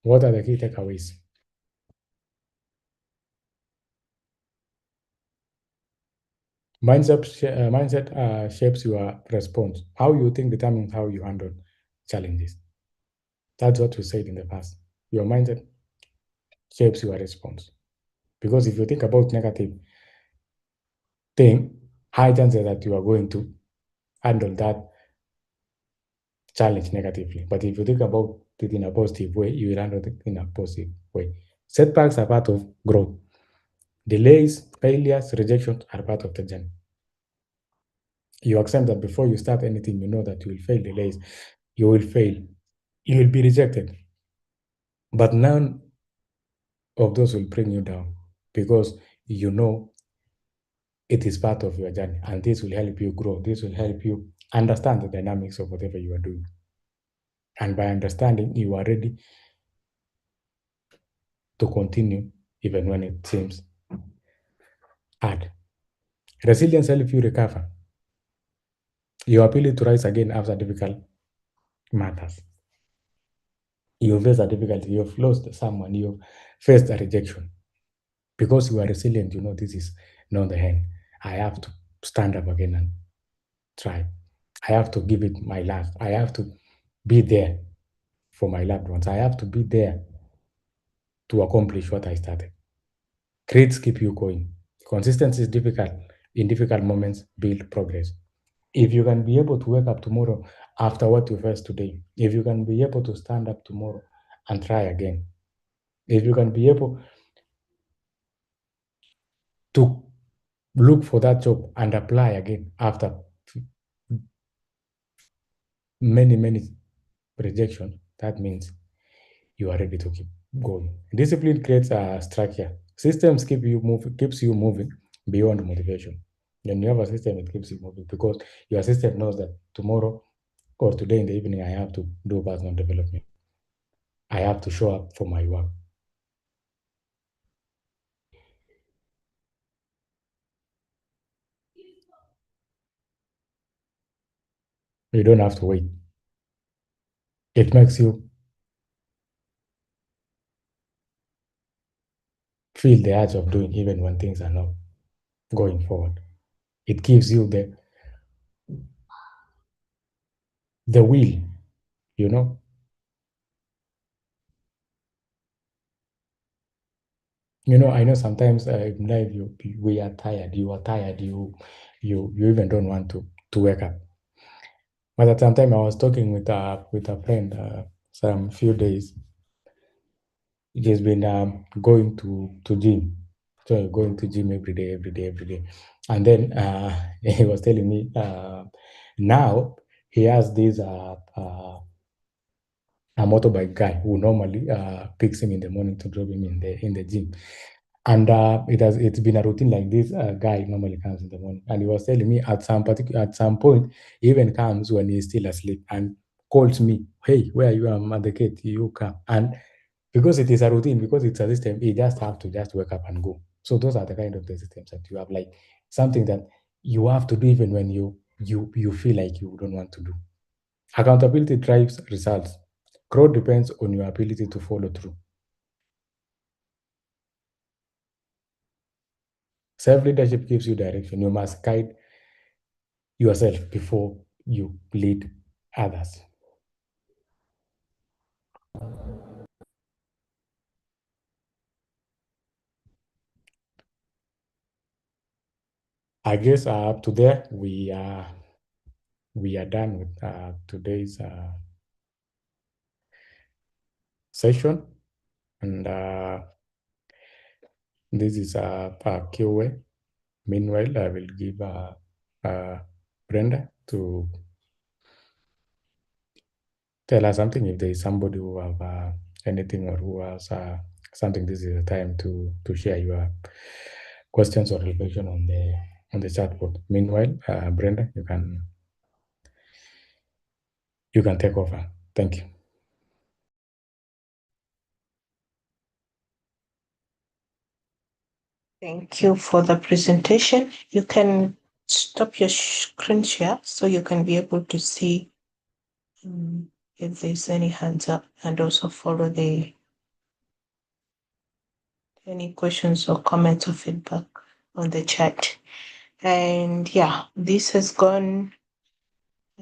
What are the key takeaways? Mindset shapes your response. How you think determines how you handle challenges. That's what we said in the past. Your mindset shapes your response. Because if you think about negative thing, high chances that you are going to handle that challenge negatively. But if you think about it in a positive way, you will handle it in a positive way. Setbacks are part of growth. Delays, failures, rejections are part of the journey. You accept that before you start anything, you know that you will fail delays, you will fail, you will be rejected. But none of those will bring you down because you know it is part of your journey and this will help you grow. This will help you understand the dynamics of whatever you are doing. And by understanding, you are ready to continue even when it seems hard. Resilience helps you recover. Your ability to rise again after difficult matters. You face a difficulty, you've lost someone, you've faced a rejection. Because you are resilient, you know this is not the end. I have to stand up again and try. I have to give it my last. I have to be there for my loved ones. I have to be there to accomplish what I started. Grades keep you going. Consistency is difficult. In difficult moments, build progress. If you can be able to wake up tomorrow after what you faced today, if you can be able to stand up tomorrow and try again, if you can be able to look for that job and apply again after many rejection, that means you are ready to keep going. Discipline creates a structure. Systems keeps you moving beyond motivation. When you have a system, it keeps you moving because your system knows that tomorrow or today in the evening I have to do personal development. I have to show up for my work. You don't have to wait. It makes you feel the urge of doing even when things are not going forward. It gives you the will, you know. I know sometimes in life we are tired. You are tired. You even don't want to wake up. But at some time, I was talking with a friend some few days. He's been going to gym, so going to gym every day, every day, every day, and then he was telling me now he has this a motorbike guy who normally picks him in the morning to drop him in the gym. And it's been a routine like this. Guy normally comes in the morning, and he was telling me at some point he even comes when he's still asleep and calls me, "Hey, where are you? I'm at the gate. You come." And because it is a routine, because it's a system, he just have to just wake up and go. So those are the kind of the systems that you have, like something that you have to do even when you feel like you don't want to do. Accountability drives results. Growth depends on your ability to follow through. Self leadership gives you direction. You must guide yourself before you lead others. I guess up to there we are done with today's session, and this is a QA. Meanwhile, I will give Brenda to tell us something. If there is somebody who have anything or who has something, this is the time to share your questions or reflection on the chat board. Meanwhile, Brenda, you can take over. Thank you. Thank you for the presentation. You can stop your screen share so you can be able to see if there's any hands up, and also follow the any questions or comments or feedback on the chat. And yeah, this has gone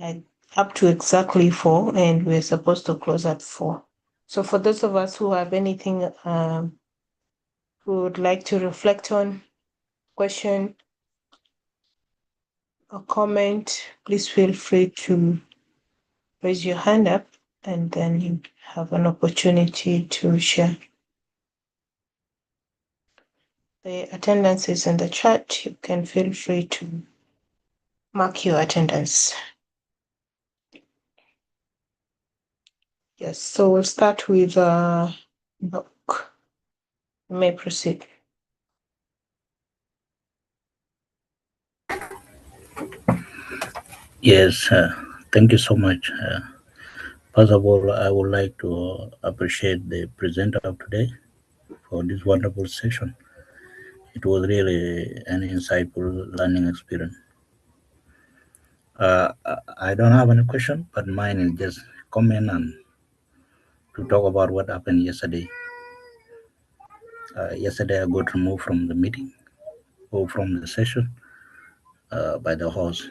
uh, up to exactly 4, and we're supposed to close at 4. So for those of us who have anything who would like to reflect on, question or comment, please feel free to raise your hand up, and then you have an opportunity to share. The attendance is in the chat. You can feel free to mark your attendance. Yes, so we'll start with Nook. You may proceed. Yes, thank you so much. First of all, I would like to appreciate the presenter of today for this wonderful session. It was really an insightful learning experience. I don't have any question, but mine is just comment and to talk about what happened yesterday. Yesterday, I got removed from the meeting or from the session by the host,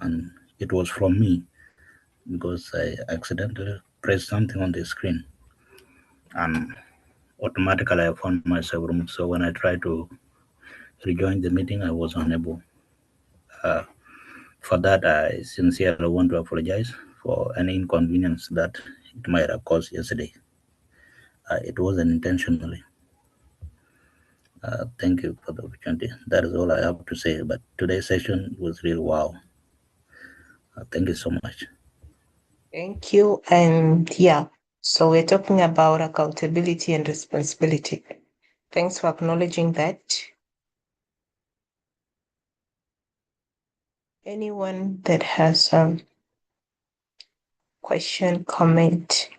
and it was from me because I accidentally pressed something on the screen, and automatically I found myself removed. So when I tried to rejoin the meeting, I was unable. Uh, for that, I sincerely want to apologize for any inconvenience that it might have caused yesterday. It wasn't intentionally. Thank you for the opportunity. That is all I have to say. But today's session was really wow. Thank you so much. Thank you. And yeah, so we're talking about accountability and responsibility. Thanks for acknowledging that. Anyone that has some question, comment?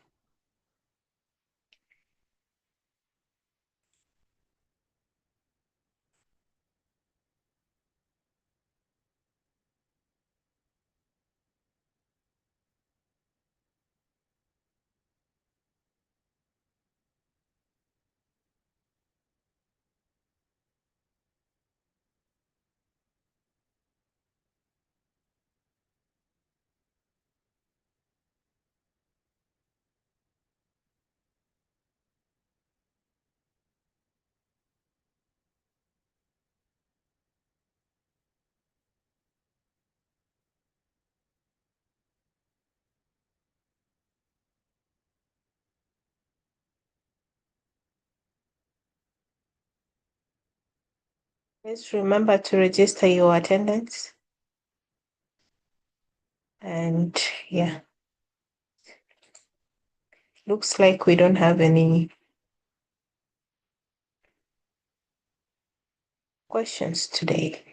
Please remember to register your attendance. And yeah, looks like we don't have any questions today.